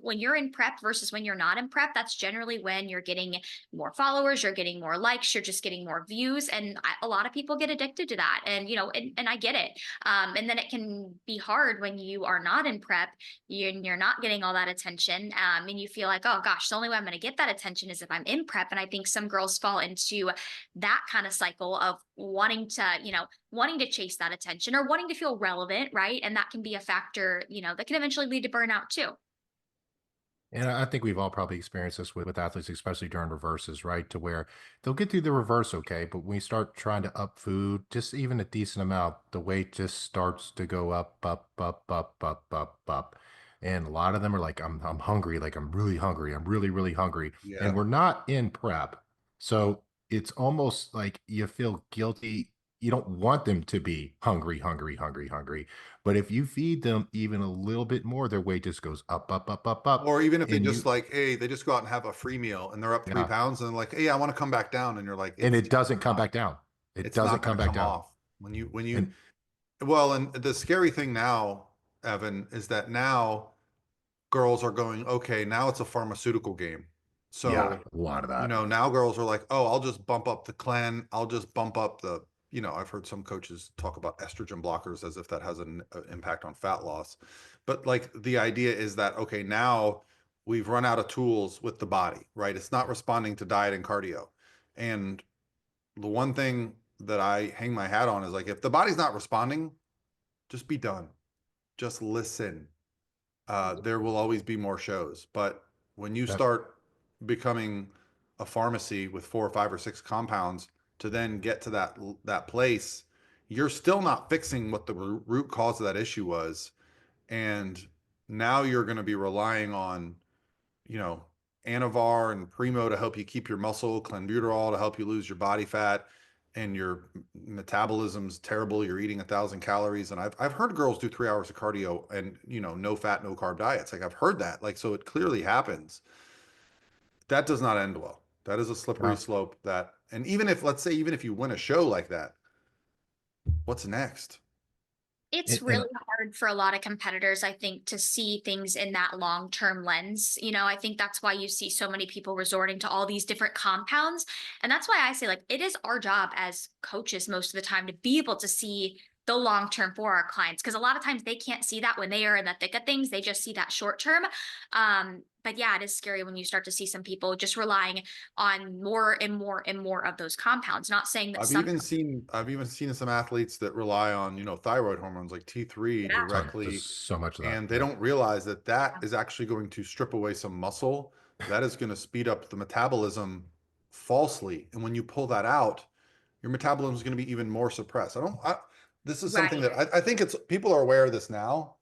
Speaker 3: when you're in prep versus when you're not in prep, that's generally when you're getting more followers, you're getting more likes, you're just getting more views. And a lot of people get addicted to that. And, and I get it. And then it can be hard when you are not in prep, you're not getting all that attention, and you feel like, oh gosh, the only way I'm going to get that attention is if I'm in prep. And I think some girls fall into that kind of cycle of wanting to chase that attention or wanting to feel relevant, right? And that can be a factor, that can eventually lead to burnout too.
Speaker 4: And I think we've all probably experienced this with athletes, especially during reverses, right? To where they'll get through the reverse okay, but when we start trying to up food, just even a decent amount, the weight just starts to go up, up, up, up, up, up, up. And a lot of them are like, I'm hungry, like I'm really hungry, I'm really, really hungry.
Speaker 2: Yeah.
Speaker 4: And we're not in prep. So it's almost like you feel guilty. You don't want them to be hungry, hungry, hungry, hungry. But if you feed them even a little bit more, their weight just goes up, up, up, up, up.
Speaker 2: Or even if they
Speaker 4: And
Speaker 2: just
Speaker 4: you,
Speaker 2: like, hey, they just go out and have a free meal and they're up 3 pounds and like, hey, I want to come back down. And you're like,
Speaker 4: and it doesn't come
Speaker 2: not,
Speaker 4: back down. It
Speaker 2: it's not
Speaker 4: doesn't
Speaker 2: going
Speaker 4: come
Speaker 2: to
Speaker 4: back
Speaker 2: come
Speaker 4: down.
Speaker 2: off
Speaker 4: And
Speaker 2: well, and the scary thing now, Evan, is that now girls are going, okay, now it's a pharmaceutical game.
Speaker 4: yeah,
Speaker 2: So,
Speaker 4: a lot of that.
Speaker 2: now girls are like, oh, I'll just bump up the clen. I'll just bump up I've heard some coaches talk about estrogen blockers as if that has an impact on fat loss. But like the idea is that, okay, now we've run out of tools with the body, right? It's not responding to diet and cardio. And the one thing that I hang my hat on is like, if the body's not responding, just be done. Just listen. There will always be more shows. But when you
Speaker 4: That,
Speaker 2: start becoming a pharmacy with 4 or 5 or 6 compounds to then get to that place, you're still not fixing what the root cause of that issue was. And now you're going to be relying on, you know, Anavar and Primo to help you keep your muscle, clenbuterol to help you lose your body fat, and your metabolism's terrible. You're eating 1,000 calories. And I've heard girls do 3 hours of cardio and, no fat, no carb diets. Like I've heard that. Like, so it clearly happens. That does not end well. That is a slippery
Speaker 4: no,
Speaker 2: slope and even if, let's say, even if you win a show like that, what's next?
Speaker 3: It's
Speaker 4: and
Speaker 3: really hard for a lot of competitors, I think, to see things in that long-term lens. I think that's why you see so many people resorting to all these different compounds. And that's why I say, like, it is our job as coaches most of the time to be able to see the long term for our clients. Because a lot of times they can't see that when they are in the thick of things. They just see that short term. But yeah, it is scary when you start to see some people just relying on more and more and more of those compounds. Not saying that
Speaker 2: I've even seen some athletes that rely on, thyroid hormones like T3
Speaker 3: yeah.
Speaker 2: directly,
Speaker 4: there's so much of that.
Speaker 2: and they don't realize that that is actually going to strip away some muscle. That is going to speed up the metabolism falsely. And when you pull that out, your metabolism is going to be even more suppressed. This is something
Speaker 3: Right.
Speaker 2: that I think people are aware of this now,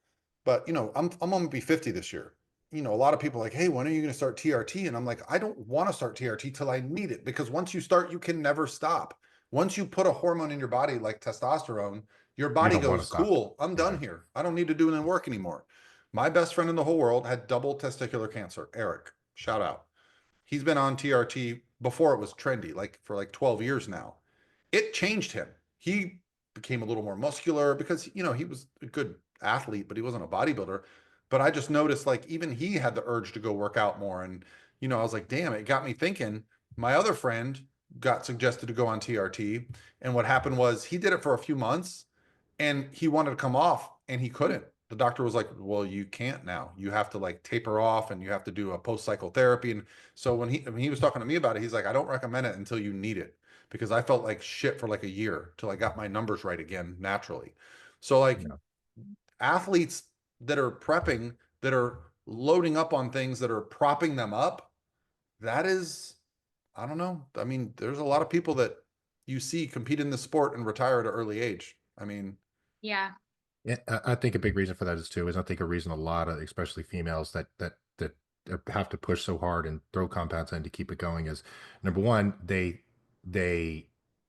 Speaker 2: but I'm going to be 50 this year. A lot of people are like, hey, when are you going to start TRT? And I'm like, I don't want to start TRT till I need it, because once you start, you can never stop. Once you put a hormone in your body like testosterone, your
Speaker 4: You
Speaker 2: body
Speaker 4: don't want to
Speaker 2: goes,
Speaker 4: stop.
Speaker 2: cool, I'm
Speaker 4: Yeah.
Speaker 2: done here. I don't need to do any work anymore. My best friend in the whole world had double testicular cancer. Eric, shout out. He's been on TRT before it was trendy, like for like 12 years now. It changed him. He became a little more muscular because, he was a good athlete, but he wasn't a bodybuilder. But I just noticed like even he had the urge to go work out more. And, I was like, damn, it got me thinking. My other friend got suggested to go on TRT. And what happened was he did it for a few months and he wanted to come off and he couldn't. the doctor was like, well, you can't now. You have to like taper off and you have to do a post-cycle therapy. And so when he was talking to me about it, he's like, I don't recommend it until you need it, because I felt like shit for like a year till I got my numbers right again naturally. So like
Speaker 4: Yeah.
Speaker 2: athletes that are prepping, that are loading up on things that are propping them up, that is, I don't know. I mean, there's a lot of people that you see compete in the sport and retire at an early age. I mean,
Speaker 3: Yeah.
Speaker 4: Yeah, I think a big reason for that is I think a reason a lot of, especially females that have to push so hard and throw compounds in to keep it going is, number one, they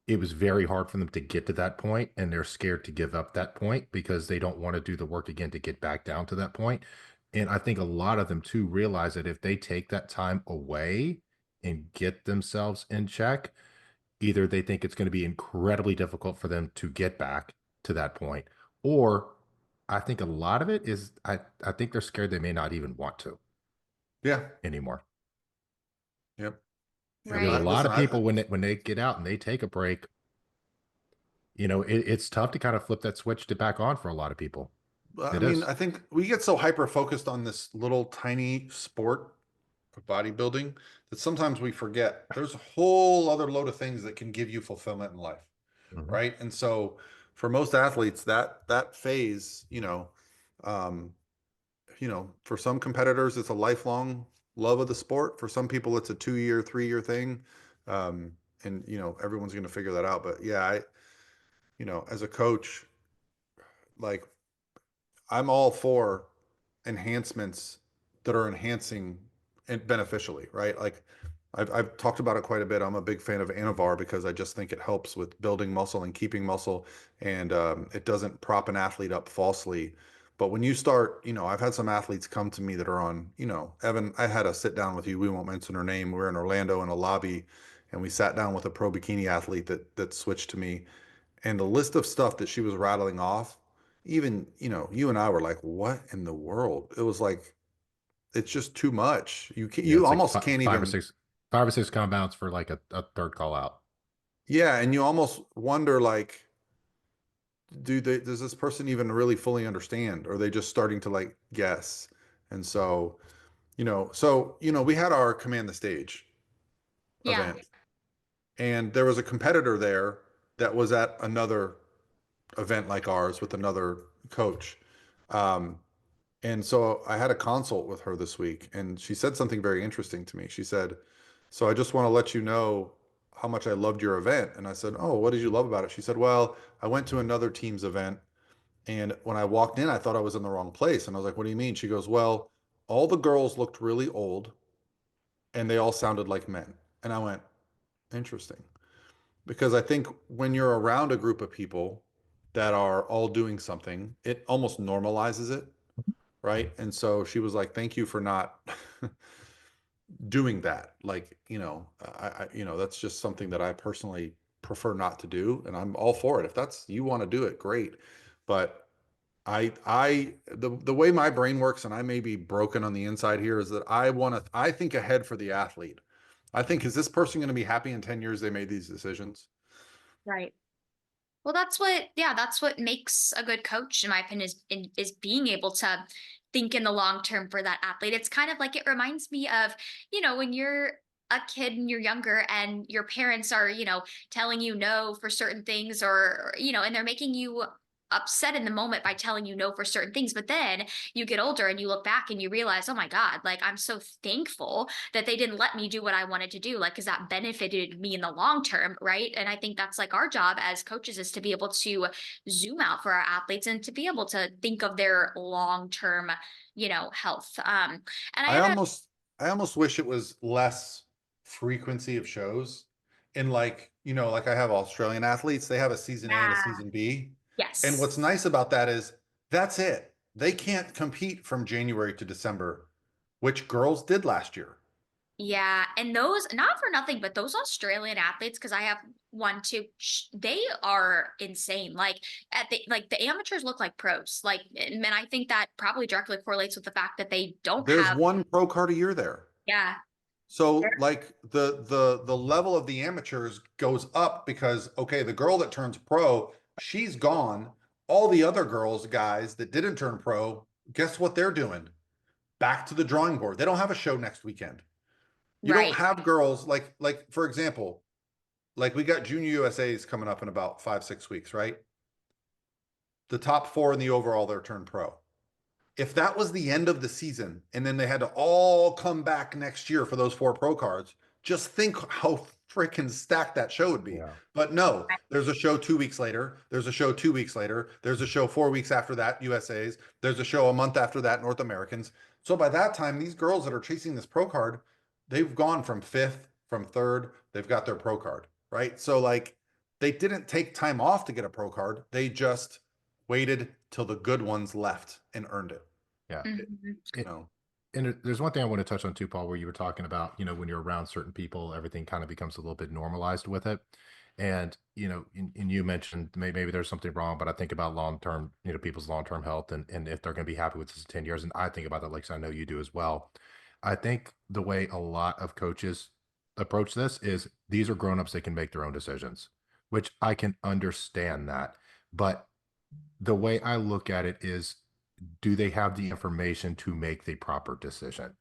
Speaker 4: it was very hard for them to get to that point, and they're scared to give up that point because they don't want to do the work again to get back down to that point. And I think a lot of them too realize that if they take that time away and get themselves in check, either they think it's going to be incredibly difficult for them to get back to that point, or I think a lot of it is I think they're scared they may not even want to
Speaker 2: yeah,
Speaker 4: anymore.
Speaker 2: yep. Yep.
Speaker 4: Because a
Speaker 3: Right.
Speaker 4: lot
Speaker 2: Listen,
Speaker 4: of people when they get out and they take a break, it's tough to kind of flip that switch to back on for a lot of people.
Speaker 2: I
Speaker 4: It
Speaker 2: mean,
Speaker 4: is.
Speaker 2: I think we get so hyper focused on this little tiny sport of bodybuilding that sometimes we forget there's a whole other load of things that can give you fulfillment in life,
Speaker 4: Mhm.
Speaker 2: right? And so for most athletes, that phase, um, for some competitors, it's a lifelong love of the sport. For some people, it's a 2-year, 3-year thing. Um, and everyone's going to figure that out. But yeah, as a coach, like I'm all for enhancements that are enhancing it beneficially, right? Like I've talked about it quite a bit. I'm a big fan of Anavar because I just think it helps with building muscle and keeping muscle, and it doesn't prop an athlete up falsely. But when you start, I've had some athletes come to me that are on, Evan, I had a sit down with you. We won't mention her name. We were in Orlando in a lobby, and we sat down with a pro bikini athlete that switched to me, and the list of stuff that she was rattling off, even, you and I were like, what in the world? It was like, it's just too much.
Speaker 4: Yeah,
Speaker 2: You
Speaker 4: it's like
Speaker 2: almost can't even,
Speaker 4: five or six compounds for like a third call out.
Speaker 2: yeah. And you almost wonder, like, does this person even really fully understand? Or are they just starting to like guess? And we had our Command the Stage
Speaker 3: Yeah.
Speaker 2: event, and there was a competitor there that was at another event like ours with another coach. Um, And so I had a consult with her this week, and she said something very interesting to me. She said, so I just want to let you know how much I loved your event. And I said, oh, what did you love about it? She said, well, I went to another team's event, and when I walked in, I thought I was in the wrong place. And I was like, what do you mean? She goes, well, all the girls looked really old, and they all sounded like men. And I went, interesting. Because I think when you're around a group of people that are all doing something, it almost normalizes it, right? And so she was like, thank you for not doing that. Like, that's just something that I personally prefer not to do, and I'm all for it. If that's you want to do it, great. But the way my brain works, and I may be broken on the inside here, is that I think ahead for the athlete. I think, is this person going to be happy in 10 years they made these decisions?
Speaker 3: Right. Well, that's what makes a good coach, in my opinion, is being able to think in the long term for that athlete. It's kind of like, it reminds me of, when you're a kid and you're younger and your parents are, telling you no for certain things, or, and they're making you upset in the moment by telling you no for certain things. But then you get older and you look back and you realize, oh my God, like, I'm so thankful that they didn't let me do what I wanted to do, like, because that benefited me in the long term, right? And I think that's like our job as coaches, is to be able to zoom out for our athletes and to be able to think of their long term, health. And I
Speaker 2: I
Speaker 3: had a
Speaker 2: almost I almost wish it was less frequency of shows. And like I have Australian athletes, they have a season A and a
Speaker 3: yeah,
Speaker 2: season B. And what's
Speaker 3: yes.
Speaker 2: nice about that is that's it. They can't compete from January to December, which girls did last year.
Speaker 3: Yeah, and those, not for nothing, but those Australian athletes, because I have one too, they are insane. Like, the amateurs look like pros. Like, and I think that probably directly correlates with the fact that they don't
Speaker 2: There's
Speaker 3: have.
Speaker 2: one pro card a year there.
Speaker 3: Yeah,
Speaker 2: So like the level of the amateurs goes up because, okay, the girl that turns pro, she's gone. all the other guys that didn't turn pro, guess what they're doing? Back to the drawing board. They don't have a show next weekend. You don't
Speaker 3: Right.
Speaker 2: have girls like for example, like we got Junior USA's coming up in about 5-6 weeks, right? The top 4 in the overall, they're turned pro. If that was the end of the season and then they had to all come back next year for those 4 pro cards, just think how freaking stacked that show would be.
Speaker 4: Yeah.
Speaker 2: But no, there's a show 2 weeks later. There's a show 2 weeks later. There's a show 4 weeks after that, USA's. There's a show a month after that, North Americans. So by that time, these girls that are chasing this pro card, they've gone from 5th, from 3rd, they've got their pro card, right? So like they didn't take time off to get a pro card. They just waited till the good ones left and earned it.
Speaker 4: Yeah.
Speaker 3: Mhm.
Speaker 4: And there's one thing I want to touch on too, Paul, where you were talking about, when you're around certain people, everything kind of becomes a little bit normalized with it. And, and you mentioned maybe there's something wrong, but I think about long-term, people's long-term health and if they're going to be happy with this in 10 years. And I think about that, like I know you do as well. I think the way a lot of coaches approach this is these are grown-ups that can make their own decisions, which I can understand that. But the way I look at it is, do they have the information to make the proper decision?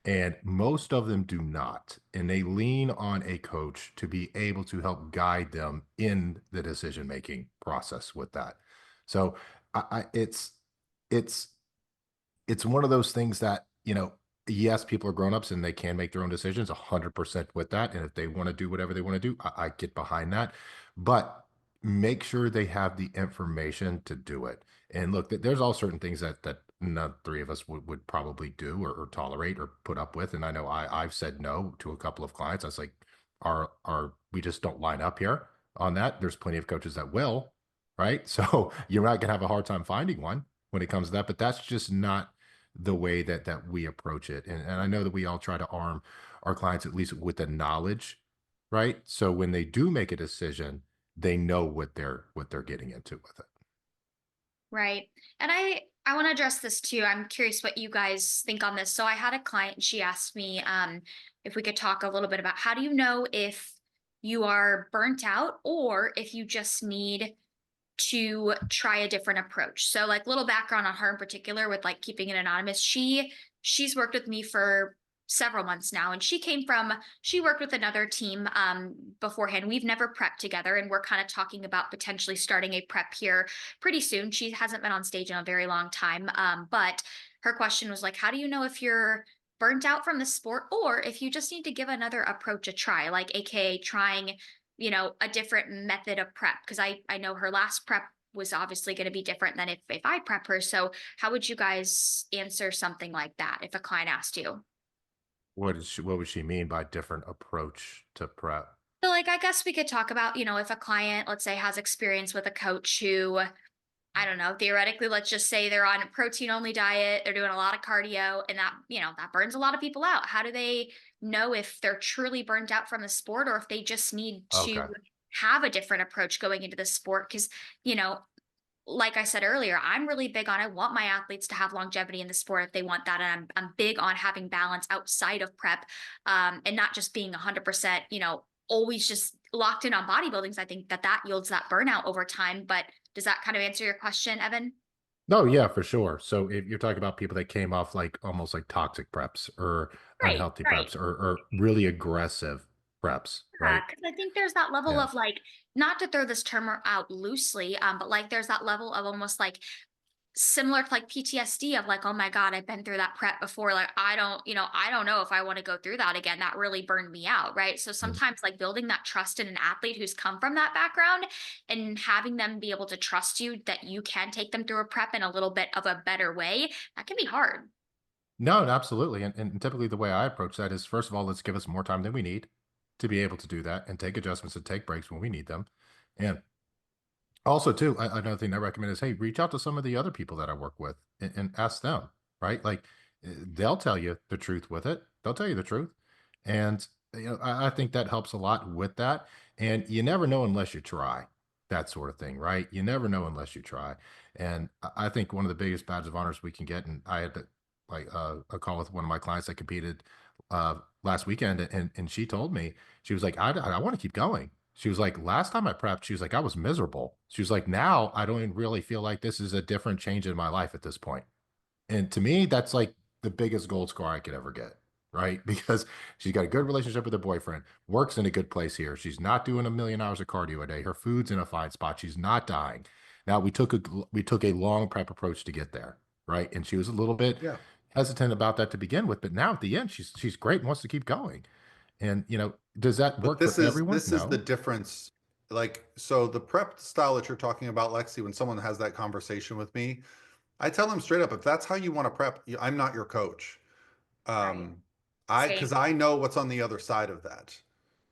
Speaker 4: And most of them do not. And they lean on a coach to be able to help guide them in the decision-making process with that. So it's one of those things that, yes, people are grown-ups and they can make their own decisions 100% with that. And if they want to do whatever they want to do, I get behind that. But make sure they have the information to do it. And look, there's all certain things that none 3 of us would probably do or tolerate or put up with. And I know I've said no to a couple of clients. I was like, we just don't line up here on that. There's plenty of coaches that will, right? So you're not gonna have a hard time finding one when it comes to that, but that's just not the way that we approach it. And I know that we all try to arm our clients at least with the knowledge, right? So when they do make a decision, they know what they're getting into with it.
Speaker 3: Right. And I want to address this too. I'm curious what you guys think on this. So I had a client and she asked me if we could talk a little bit about how do you know if you are burnt out or if you just need to try a different approach. So like little background on her in particular with like keeping it anonymous. She's worked with me for several months now and she worked with another team beforehand. We've never prepped together and we're kind of talking about potentially starting a prep here pretty soon. She hasn't been on stage in a very long time, but her question was like, how do you know if you're burnt out from the sport or if you just need to give another approach a try, like aka trying a different method of prep? Because I know her last prep was obviously going to be different than if I prep her. So how would you guys answer something like that if a client asked you?
Speaker 4: What would she mean by different approach to prep?
Speaker 3: So like I guess we could talk about, if a client, let's say, has experience with a coach who, I don't know, theoretically, let's just say they're on a protein only diet, they're doing a lot of cardio, and that, that burns a lot of people out. How do they know if they're truly burnt out from the sport or if they just need to
Speaker 4: Okay.
Speaker 3: have a different approach going into the sport? Because, like I said earlier, I'm really big on, I want my athletes to have longevity in the sport if they want that. And I'm big on having balance outside of prep, and not just being 100%, always just locked in on bodybuilding. I think that yields that burnout over time. But does that kind of answer your question, Evan?
Speaker 4: No, yeah, for sure. So if you're talking about people that came off like almost like toxic preps or
Speaker 3: Right,
Speaker 4: unhealthy
Speaker 3: right.
Speaker 4: preps or really aggressive preps, right?
Speaker 3: Because I think there's that level
Speaker 4: Yeah.
Speaker 3: of like, not to throw this term out loosely, but like there's that level of almost like similar to like PTSD of like, oh my God, I've been through that prep before. Like, I don't know if I want to go through that again. That really burned me out. Right. So
Speaker 4: Mhm.
Speaker 3: sometimes like building that trust in an athlete who's come from that background and having them be able to trust you that you can take them through a prep in a little bit of a better way, that can be hard.
Speaker 4: No, absolutely. And typically the way I approach that is, first of all, let's give us more time than we need to be able to do that and take adjustments and take breaks when we need them. And also, too, another thing I recommend is, hey, reach out to some of the other people that I work with and ask them, right? Like they'll tell you the truth with it. They'll tell you the truth. And, I think that helps a lot with that. And you never know unless you try, that sort of thing, right? You never know unless you try. And I think one of the biggest badge of honors we can get, and I had like a call with one of my clients that competed last weekend, and she told me, she was like, I want to keep going. She was like, last time I prepped, she was like, I was miserable. She was like, now I don't even really feel like this is a different change in my life at this point. And to me, that's like the biggest gold score I could ever get, right? Because she's got a good relationship with her boyfriend, works in a good place here. She's not doing 1,000,000 hours of cardio a day. Her food's in a fine spot. She's not dying. Now we took a long prep approach to get there, right? And she was a little bit
Speaker 2: Yeah.
Speaker 4: hesitant about that to begin with, but now at the end, she's great and wants to keep going. And does that
Speaker 2: But
Speaker 4: work for everyone?
Speaker 2: this is the
Speaker 4: No.
Speaker 2: difference. Like, so the prep style that you're talking about, Lexi, when someone has that conversation with me, I tell them straight up, if that's how you want to prep, I'm not your coach.
Speaker 3: Right.
Speaker 2: Um,
Speaker 3: Same.
Speaker 2: because I know what's on the other side of that.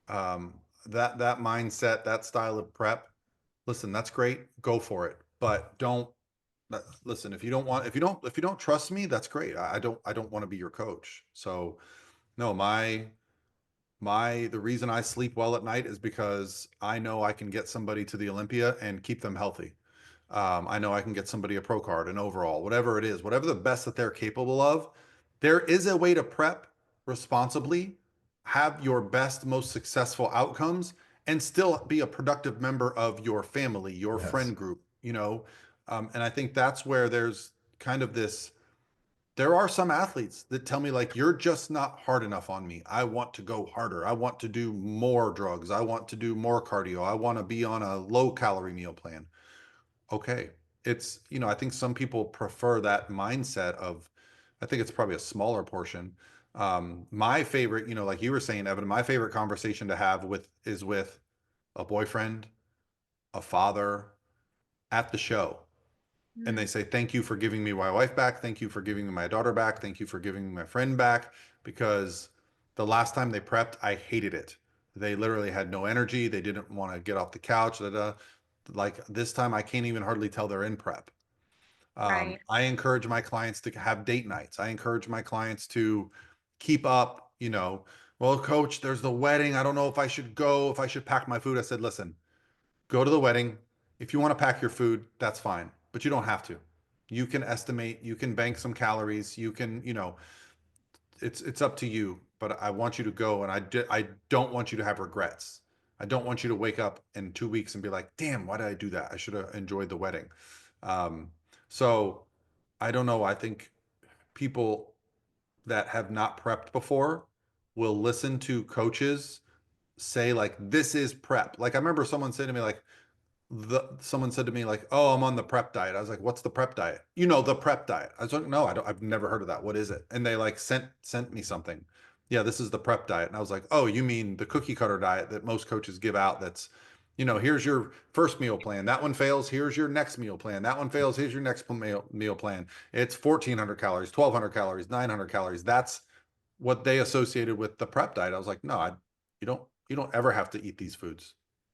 Speaker 2: Um, that mindset, that style of prep, listen, that's great. Go for it. But don't listen, if you don't trust me, that's great. I don't want to be your coach. So no, the reason I sleep well at night is because I know I can get somebody to the Olympia and keep them healthy. I know I can get somebody a pro card, an overall, whatever it is, whatever the best that they're capable of. There is a way to prep responsibly, have your best, most successful outcomes, and still be a productive member of your family, your
Speaker 4: Yes.
Speaker 2: friend group, and I think that's where there's kind of this. There are some athletes that tell me, like, you're just not hard enough on me. I want to go harder. I want to do more drugs. I want to do more cardio. I want to be on a low calorie meal plan. Okay. I think some people prefer that mindset of, I think it's probably a smaller portion. My favorite, like you were saying, Evan, my favorite conversation to have is with a boyfriend, a father at the show. And they
Speaker 3: Mm,
Speaker 2: say, thank you for giving me my wife back. Thank you for giving me my daughter back. Thank you for giving me my friend back. Because the last time they prepped, I hated it. They literally had no energy. They didn't want to get off the couch. Da, da. Like this time, I can't even hardly tell they're in prep.
Speaker 3: right.
Speaker 2: I encourage my clients to have date nights. I encourage my clients to keep up, well, coach, there's the wedding. I don't know if I should go, if I should pack my food. I said, listen, go to the wedding. If you want to pack your food, that's fine, but you don't have to. You can estimate, you can bank some calories, you can, it's up to you, but I want you to go and I don't want you to have regrets. I don't want you to wake up in 2 weeks and be like, damn, why did I do that? I should have enjoyed the wedding. Um, so I don't know. I think people that have not prepped before will listen to coaches say like, this is prep. Like I remember someone saying to me like, someone said to me like, "Oh, I'm on the prep diet." I was like, "What's the prep diet?" The prep diet. I was like, "No, I don't. I've never heard of that. What is it?" And they like sent me something. Yeah, this is the prep diet. And I was like, "Oh, you mean the cookie cutter diet that most coaches give out? That's, here's your first meal plan. That one fails. Here's your next meal plan. That one fails. Here's your next meal plan. It's 1,400 calories, 1,200 calories, 900 calories. That's what they associated with the prep diet. I was like, no, you don't ever have to eat these foods.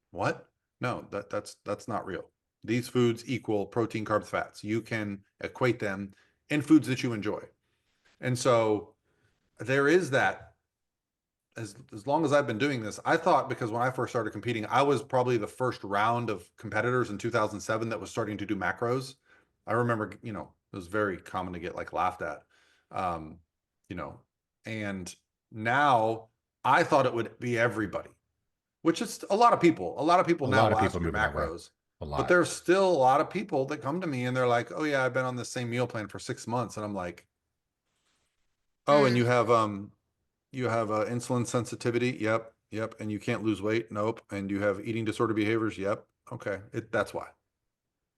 Speaker 2: What? No, that's not real. These foods equal protein, carbs, fats. You can equate them in foods that you enjoy. And so there is that. As long as I've been doing this, I thought, because when I first started competing, I was probably the first round of competitors in 2007 that was starting to do macros. I remember, it was very common to get like laughed at. Um, you know, and now I thought it would be everybody, which is a lot of people. A lot of people
Speaker 4: A
Speaker 2: now
Speaker 4: lot
Speaker 2: will
Speaker 4: of
Speaker 2: ask
Speaker 4: people
Speaker 2: your
Speaker 4: moving that way.
Speaker 2: macros,
Speaker 4: A
Speaker 2: but
Speaker 4: lot.
Speaker 2: there's still a lot of people that come to me and they're like, "Oh yeah, I've been on the same meal plan for 6 months," and I'm like, "Oh, and
Speaker 3: Mm,
Speaker 2: you have insulin sensitivity? Yep, yep. And you can't lose weight? Nope. And you have eating disorder behaviors? Yep. Okay, that's why.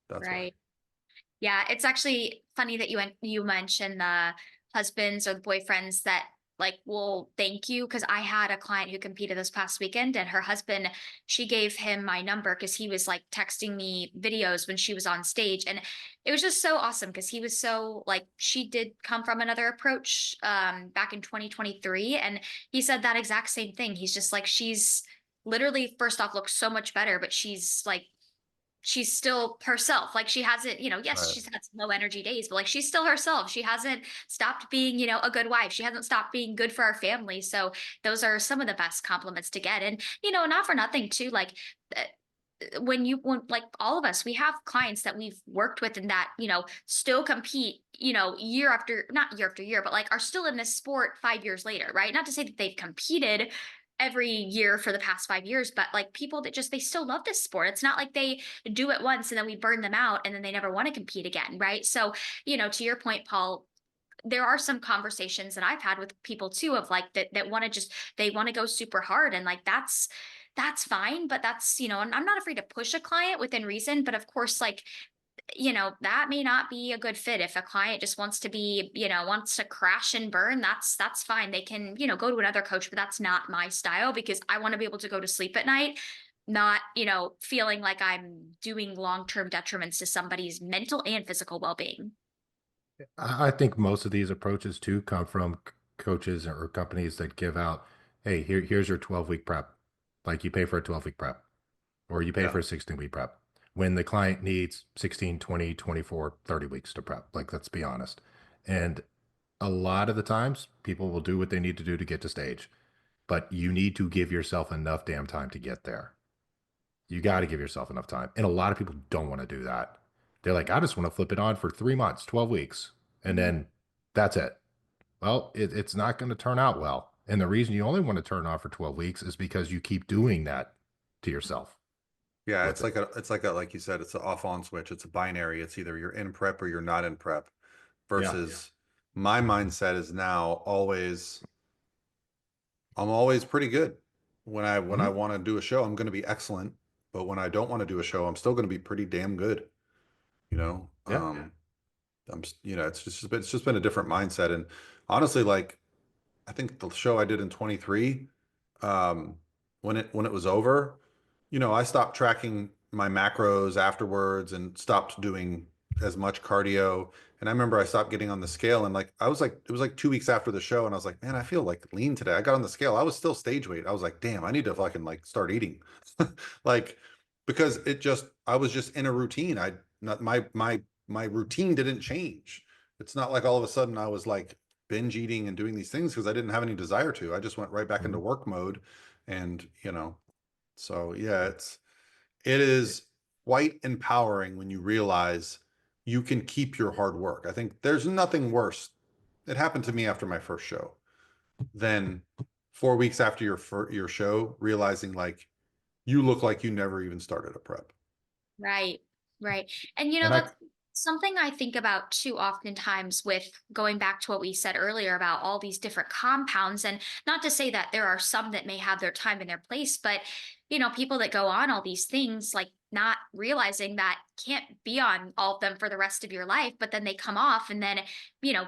Speaker 2: That's why.
Speaker 3: right. Yeah, it's actually funny that you mentioned the husbands or the boyfriends that like will thank you, because I had a client who competed this past weekend, and her husband, she gave him my number because he was like texting me videos when she was on stage, and it was just so awesome because he was so like, she did come from another approach back in 2023, and he said that exact same thing. He's just like, she's literally, first off, looks so much better, but she's like, she's still herself. Like she hasn't, yes,
Speaker 2: Right.
Speaker 3: she's had some low energy days, but like she's still herself. She hasn't stopped being, a good wife. She hasn't stopped being good for our family. So those are some of the best compliments to get. And, not for nothing too, like when like all of us, we have clients that we've worked with and that, still compete, year after, not year after year, but like are still in this sport 5 years later, right? Not to say that they've competed every year for the past 5 years, but like people that just, they still love this sport. It's not like they do it once and then we burn them out and then they never want to compete again, right? So, to your point, Paul, there are some conversations that I've had with people too of like that want to just, they want to go super hard, and like that's fine, but that's, and I'm not afraid to push a client within reason, but of course, like, that may not be a good fit. If a client just wants to be, wants to crash and burn, that's fine. They can, go to another coach, but that's not my style, because I want to be able to go to sleep at night, not, feeling like I'm doing long-term detriments to somebody's mental and physical well-being.
Speaker 4: I think most of these approaches too come from coaches or companies that give out, hey, here's your 12-week prep. Like you pay for a 12-week prep or you pay
Speaker 2: Yeah.
Speaker 4: for a 16-week prep when the client needs 16, 20, 24, 30 weeks to prep. Like, let's be honest. And a lot of the times people will do what they need to do to get to stage, but you need to give yourself enough damn time to get there. You got to give yourself enough time. And a lot of people don't want to do that. They're like, I just want to flip it on for 3 months, 12 weeks, and then that's it. Well, it's not going to turn out well. And the reason you only want to turn on for 12 weeks is because you keep doing that to yourself
Speaker 2: Yeah,
Speaker 4: with it.
Speaker 2: like you said, it's an off-on switch. It's a binary. It's either you're in prep or you're not in prep.
Speaker 4: Yeah.
Speaker 2: Versus my mindset is now always, I'm always pretty good. When I want to do a show, I'm going to be excellent. But when I don't want to do a show, I'm still going to be pretty damn good. You know,
Speaker 4: Yeah.
Speaker 2: it's just been a different mindset. And honestly, like I think the show I did in 23, um, when it was over, I stopped tracking my macros afterwards and stopped doing as much cardio. And I remember I stopped getting on the scale, and like it was like 2 weeks after the show, and I was like, man, I feel like lean today. I got on the scale. I was still stage weight. I was like, damn, I need to fucking like start eating. Like, because I was just in a routine. I not my routine didn't change. It's not like all of a sudden I was like binge eating and doing these things because I didn't have any desire to. I just went right back into
Speaker 4: Mhm.
Speaker 2: work mode. And so yeah, it is quite empowering when you realize you can keep your hard work. I think there's nothing worse. It happened to me after my first show than 4 weeks after your show, realizing like you look like you never even started a prep.
Speaker 3: Right, right. And
Speaker 4: And I,
Speaker 3: that's something I think about too oftentimes, with going back to what we said earlier about all these different compounds. And not to say that there are some that may have their time and their place, but people that go on all these things, like not realizing that can't be on all of them for the rest of your life, but then they come off and then,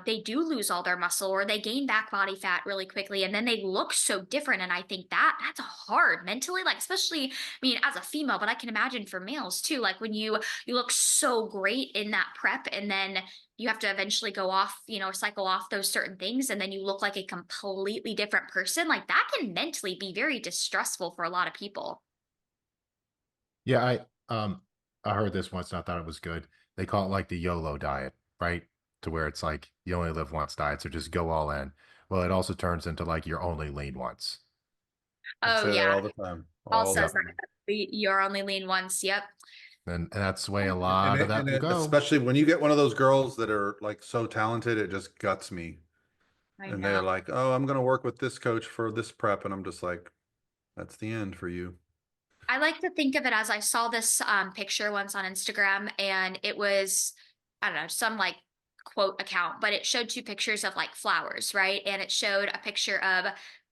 Speaker 3: they do lose all their muscle or they gain back body fat really quickly and then they look so different. And I think that's hard mentally, like, especially, I mean, as a female, but I can imagine for males too, like when you look so great in that prep and then you have to eventually go off, cycle off those certain things and then you look like a completely different person. Like that can mentally be very distressful for a lot of people.
Speaker 4: yeah, I heard this once and I thought it was good. They call it like the YOLO diet, right? To where it's like you only live once diet, so just go all in. Well, it also turns into like you're only lean once.
Speaker 2: I
Speaker 3: Oh
Speaker 2: say that
Speaker 3: yeah.
Speaker 2: all the time,
Speaker 3: Paul
Speaker 2: all the
Speaker 3: says
Speaker 4: Yep.
Speaker 3: that
Speaker 2: time.
Speaker 3: you're only lean once. Yep.
Speaker 4: And that's the way a
Speaker 2: And
Speaker 4: lot of
Speaker 2: it,
Speaker 4: that
Speaker 2: and
Speaker 4: will
Speaker 2: it,
Speaker 4: go.
Speaker 2: especially when you get one of those girls that are like so talented, it just guts me.
Speaker 3: I
Speaker 2: And
Speaker 3: know.
Speaker 2: they're like, "Oh, I'm going to work with this coach for this prep," and I'm just like, "That's the end for you."
Speaker 3: I like to think of it as, I saw this picture once on Instagram and it was, I don't know, some like quote account, but it showed two pictures of like flowers, right? And it showed a picture of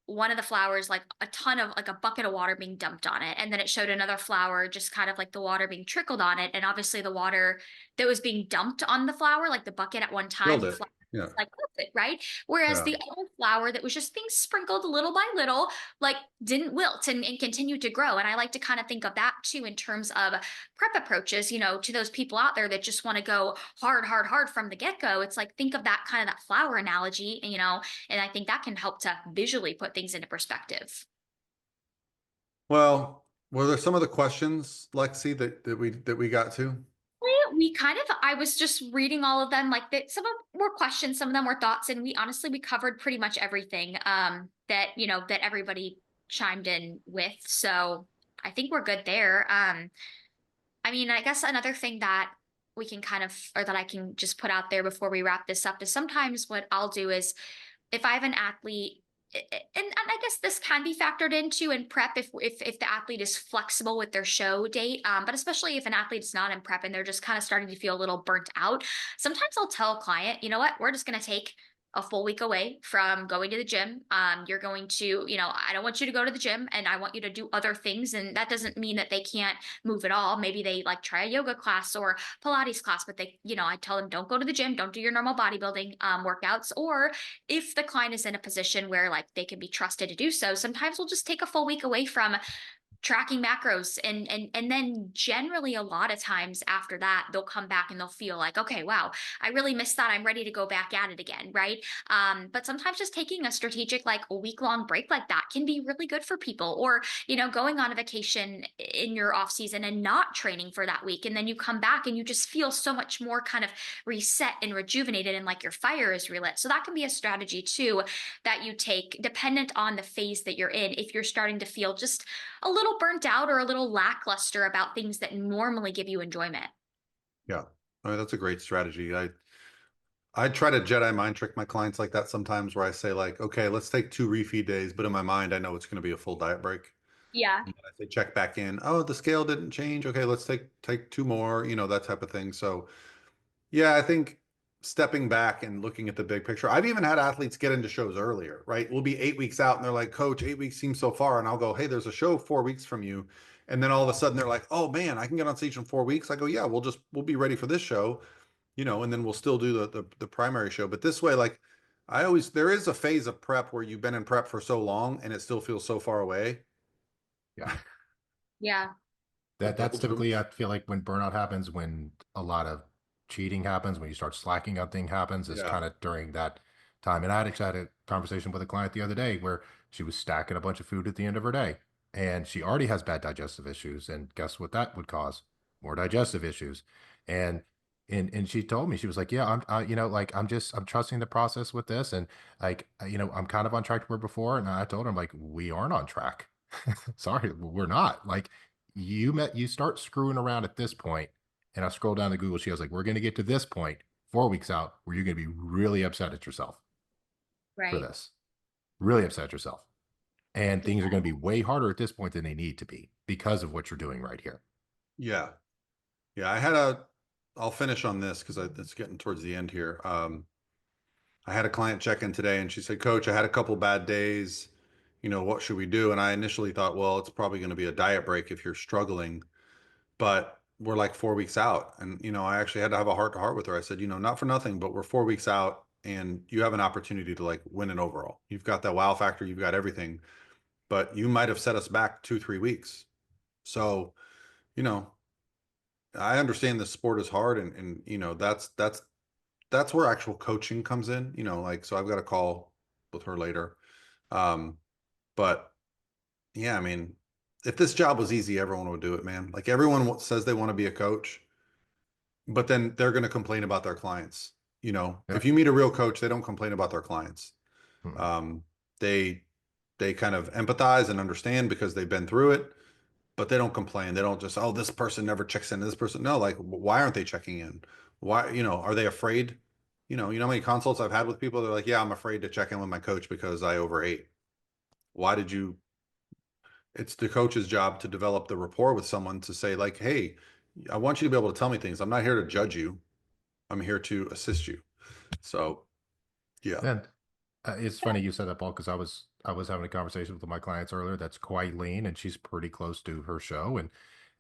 Speaker 3: one of the flowers, like a ton of, like a bucket of water being dumped on it. And then it showed another flower, just kind of like the water being trickled on it. And obviously the water that was being dumped on the flower, like the bucket at one time,
Speaker 2: Killed
Speaker 3: the
Speaker 2: it.
Speaker 3: flower
Speaker 2: Yeah,
Speaker 3: like it, right? Whereas
Speaker 2: yeah.
Speaker 3: the other flower that was just being sprinkled little by little, like didn't wilt and continued to grow. And I like to kind of think of that too in terms of prep approaches, to those people out there that just want to go hard, hard, hard from the get-go. It's like, think of that kind of that flower analogy, and I think that can help to visually put things into perspective.
Speaker 2: Well, were there some of the questions, Lexi, that we got to?
Speaker 3: We kind of, I was just reading all of them, like that some of them were questions, some of them were thoughts, and we covered pretty much everything that that everybody chimed in with. So I think we're good there. I mean, I guess another thing that we can kind of, or that I can just put out there before we wrap this up, is sometimes what I'll do is, if I have an athlete and I guess this can be factored into in prep if the athlete is flexible with their show date. But especially if an athlete is not in prep and they're just kind of starting to feel a little burnt out, sometimes I'll tell a client, you know what, we're just going to take a full week away from going to the gym. You're going to, I don't want you to go to the gym, and I want you to do other things. And that doesn't mean that they can't move at all. Maybe they like try a yoga class or Pilates class, but they, I tell them, don't go to the gym, don't do your normal bodybuilding workouts. Or if the client is in a position where like they can be trusted to do so, sometimes we'll just take a full week away from tracking macros, and then generally a lot of times after that they'll come back and they'll feel like, okay, wow, I really missed that, I'm ready to go back at it again, right? But sometimes just taking a strategic like a week-long break like that can be really good for people. Or going on a vacation in your off season and not training for that week, and then you come back and you just feel so much more kind of reset and rejuvenated, and like your fire is relit. So that can be a strategy too that you take dependent on the phase that you're in, if you're starting to feel just a little burnt out or a little lackluster about things that normally give you enjoyment.
Speaker 2: Yeah. That's a great strategy. I try to Jedi mind trick my clients like that sometimes, where I say like, okay, let's take 2 refeed days, but in my mind, I know it's going to be a full diet break.
Speaker 3: Yeah.
Speaker 2: And I say check back in. Oh, the scale didn't change. Okay, let's take 2 more, that type of thing. So yeah, I think stepping back and looking at the big picture. I've even had athletes get into shows earlier, right? We'll be 8 weeks out and they're like, Coach, 8 weeks seems so far. And I'll go, hey, there's a show 4 weeks from you. And then all of a sudden they're like, oh man, I can get on stage in 4 weeks. I go, yeah, we'll be ready for this show, and then we'll still do the primary show. But this way, like there is a phase of prep where you've been in prep for so long and it still feels so far away.
Speaker 4: Yeah.
Speaker 3: Yeah.
Speaker 4: That's typically, I feel like, when burnout happens, when a lot of cheating happens, when you start slacking on thing happens, is
Speaker 2: Yeah.
Speaker 4: kind of during that time. And I actually had a conversation with a client the other day where she was stacking a bunch of food at the end of her day, and she already has bad digestive issues. And guess what that would cause? More digestive issues. And she told me, she was like, yeah, like I'm trusting the process with this. And like, I'm kind of on track to where before. And I told her, I'm like, we aren't on track. Sorry, we're not. Like, you start screwing around at this point, and I scroll down the Google sheet. I was like, we're going to get to this point 4 weeks out where you're going to be really upset at yourself for
Speaker 3: Right.
Speaker 4: this, really upset at yourself. And things are going to be way harder at this point than they need to be because of what you're doing right here.
Speaker 2: Yeah. Yeah. I'll finish on this because it's getting towards the end here. I had a client check in today and she said, Coach, I had a couple bad days. What should we do? And I initially thought, well, it's probably going to be a diet break if you're struggling, but we're like 4 weeks out. And, I actually had to have a heart to heart with her. I said, not for nothing, but we're 4 weeks out and you have an opportunity to like win an overall. You've got that wow factor, you've got everything, but you might have set us back 2-3 weeks. So, I understand the sport is hard and that's where actual coaching comes in, like, so I've got a call with her later. But yeah, I mean, if this job was easy, everyone would do it, man. Like everyone says they want to be a coach, but then they're going to complain about their clients.
Speaker 4: Yeah.
Speaker 2: If you meet a real coach, they don't complain about their clients.
Speaker 4: Hmm.
Speaker 2: They kind of empathize and understand because they've been through it, but they don't complain. They don't just, oh, this person never checks in. This person, no, like, why aren't they checking in? Why, are they afraid? How many consults I've had with people? They're like, yeah, I'm afraid to check in with my coach because I overate. Why did you? It's the coach's job to develop the rapport with someone to say like, hey, I want you to be able to tell me things. I'm not here to judge you. I'm here to assist you. So yeah.
Speaker 4: And it's funny you said that, Paul, because I was having a conversation with my clients earlier that's quite lean, and she's pretty close to her show,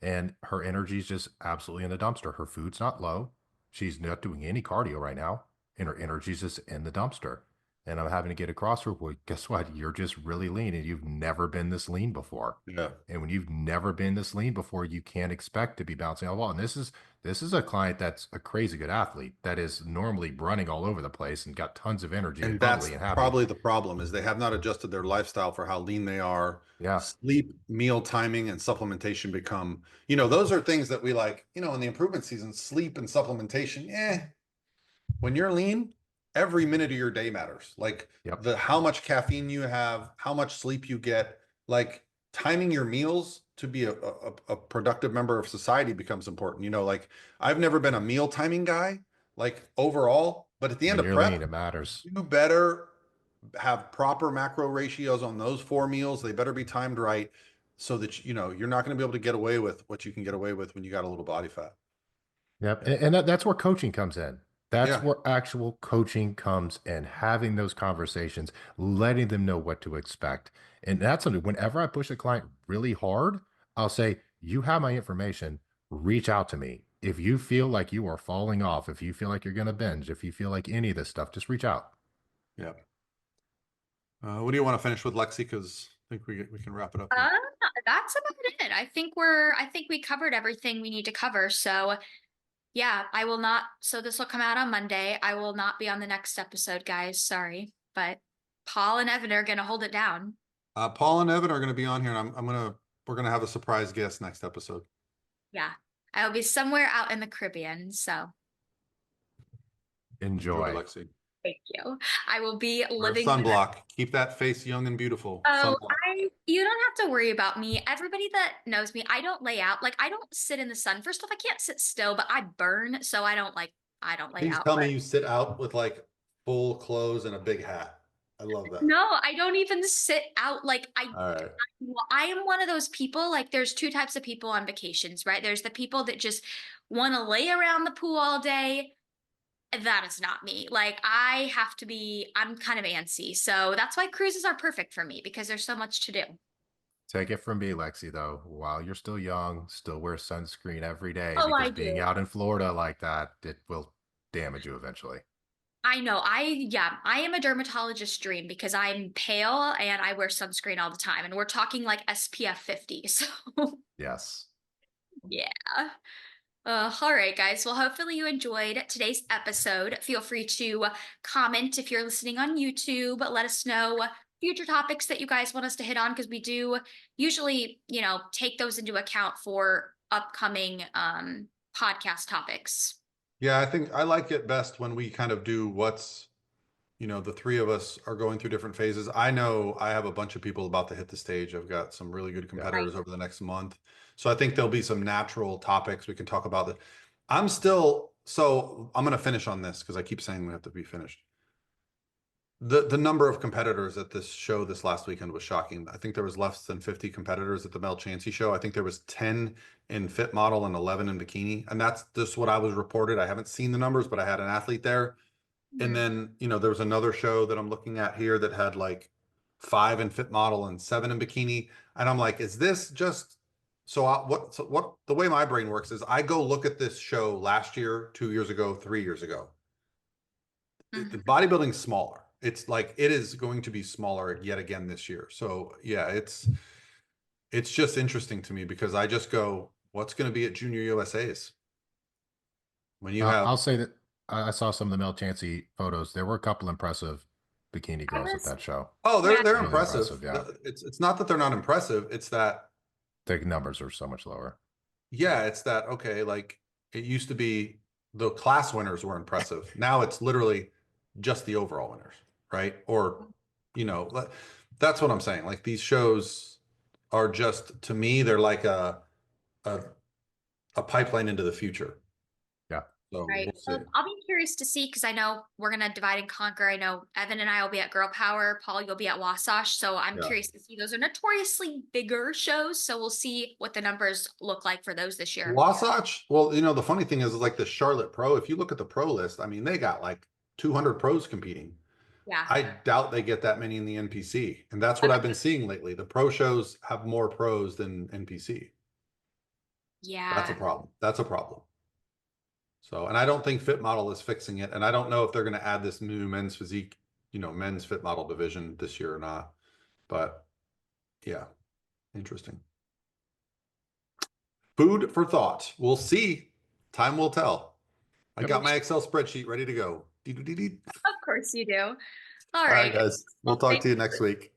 Speaker 4: and her energy's just absolutely in the dumpster. Her food's not low. She's not doing any cardio right now, and her energy's just in the dumpster. And I'm having to get across to her, well, guess what? You're just really lean, and you've never been this lean before.
Speaker 2: Yeah.
Speaker 4: And when you've never been this lean before, you can't expect to be bouncing off the wall. And this is a client that's a crazy good athlete that is normally running all over the place and got tons of energy and
Speaker 2: And that's
Speaker 4: bubbly and happy.
Speaker 2: probably the problem is they have not adjusted their lifestyle for how lean they are.
Speaker 4: Yeah.
Speaker 2: Sleep, meal timing, and supplementation become, those are things that we like, in the improvement season, sleep and supplementation. When you're lean, every minute of your day matters. Like
Speaker 4: Yep.
Speaker 2: how much caffeine you have, how much sleep you get, like timing your meals to be a productive member of society becomes important. Like I've never been a meal timing guy, like overall, but at the end
Speaker 4: When
Speaker 2: of
Speaker 4: you're
Speaker 2: prep,
Speaker 4: lean, it matters.
Speaker 2: do better have proper macro ratios on those 4 meals. They better be timed right so that, you know, you're not going to be able to get away with what you can get away with when you got a little body fat.
Speaker 4: Yep. And that's where coaching comes in. That's
Speaker 2: Yeah.
Speaker 4: where actual coaching comes in, having those conversations, letting them know what to expect. And that's something, whenever I push a client really hard, I'll say, you have my information, reach out to me. If you feel like you are falling off, if you feel like you're going to binge, if you feel like any of this stuff, just reach out.
Speaker 2: Yeah. What do you want to finish with, Lexi? Because I think we can wrap it up here.
Speaker 3: That's about it. I think we covered everything we need to cover. So yeah, I will not. So this will come out on Monday. I will not be on the next episode, guys. Sorry, but Paul and Evan are gonna hold it down.
Speaker 2: Paul and Evan are going to be on here, and we're going to have a surprise guest next episode.
Speaker 3: Yeah, I will be somewhere out in the Caribbean. So
Speaker 4: Enjoy.
Speaker 2: Lexi.
Speaker 3: thank you. I will be
Speaker 2: Wear
Speaker 3: living.
Speaker 2: sunblock. Keep that face young and beautiful.
Speaker 3: Oh,
Speaker 2: Sunblock.
Speaker 3: you don't have to worry about me. Everybody that knows me, I don't lay out. Like I don't sit in the sun. First off, I can't sit still, but I burn, so I don't lay
Speaker 2: Please
Speaker 3: out.
Speaker 2: tell
Speaker 3: But
Speaker 2: me you sit out with like full clothes and a big hat. I love that.
Speaker 3: no, I don't even sit out. Like
Speaker 2: All right.
Speaker 3: I am one of those people. Like there's two types of people on vacations, right? There's the people that just want to lay around the pool all day. That is not me. Like I'm kind of antsy. So that's why cruises are perfect for me because there's so much to do.
Speaker 4: Take it from me, Lexi, though. While you're still young, still wear sunscreen every day
Speaker 3: Oh,
Speaker 4: because
Speaker 3: I
Speaker 4: being
Speaker 3: do.
Speaker 4: out in Florida like that, it will damage you eventually.
Speaker 3: I know. I am a dermatologist dream because I'm pale and I wear sunscreen all the time. And we're talking like SPF 50. So
Speaker 4: Yes.
Speaker 3: yeah. All right, guys. Well, hopefully you enjoyed today's episode. Feel free to comment if you're listening on YouTube. Let us know future topics that you guys want us to hit on because we do usually, take those into account for upcoming podcast topics.
Speaker 2: Yeah, I think I like it best when we kind of do the three of us are going through different phases. I know I have a bunch of people about to hit the stage. I've got some really good competitors over the next month. So I think there'll be some natural topics we can talk about. I'm going to finish on this because I keep saying we have to be finished. The number of competitors at this show this last weekend was shocking. I think there was less than 50 competitors at the Mel Chansey show. I think there was 10 in fit model and 11 in bikini. And that's just what I was reported. I haven't seen the numbers, but I had an athlete there. And then, there was another show that I'm looking at here that had like 5 in fit model and 7 in bikini. And I'm like, is this just what the way my brain works is I go look at this show last year, 2 years ago, 3 years ago. The bodybuilding's smaller. It's like it is going to be smaller yet again this year. So yeah, it's just interesting to me because I just go, what's going to be at Junior USA's? When you have
Speaker 4: I'll say that I saw some of the Mel Chansey photos. There were a couple impressive bikini girls at that show.
Speaker 2: Oh, they're
Speaker 4: Really
Speaker 2: impressive.
Speaker 4: yeah.
Speaker 2: It's not that they're not impressive. It's that
Speaker 4: The numbers are so much lower.
Speaker 2: yeah, it's that okay, like it used to be the class winners were impressive. Now it's literally just the overall winners, right? Or that's what I'm saying. Like these shows are just to me, they're like a pipeline into the future.
Speaker 4: Yeah.
Speaker 2: So
Speaker 3: Right.
Speaker 2: we'll
Speaker 3: So
Speaker 2: see.
Speaker 3: I'll be curious to see because I know we're gonna divide and conquer. I know Evan and I will be at Girl Power. Paul, you'll be at Wasatch. So I'm
Speaker 2: Yeah.
Speaker 3: curious to see. Those are notoriously bigger shows. So we'll see what the numbers look like for those this year.
Speaker 2: Wasatch, well, the funny thing is like the Charlotte Pro, if you look at the pro list, I mean, they got like 200 pros competing.
Speaker 3: Yeah.
Speaker 2: I doubt they get that many in the NPC. And that's what I've been seeing lately. The pro shows have more pros than NPC.
Speaker 3: Yeah.
Speaker 2: That's a problem. That's a problem. So, and I don't think Fit Model is fixing it. And I don't know if they're going to add this new men's physique, men's Fit Model division this year or not. But yeah, interesting. Food for thought. We'll see. Time will tell. I got my Excel spreadsheet ready to go.
Speaker 3: Of course you do. All
Speaker 2: All right,
Speaker 3: right.
Speaker 2: guys. We'll talk to you next week.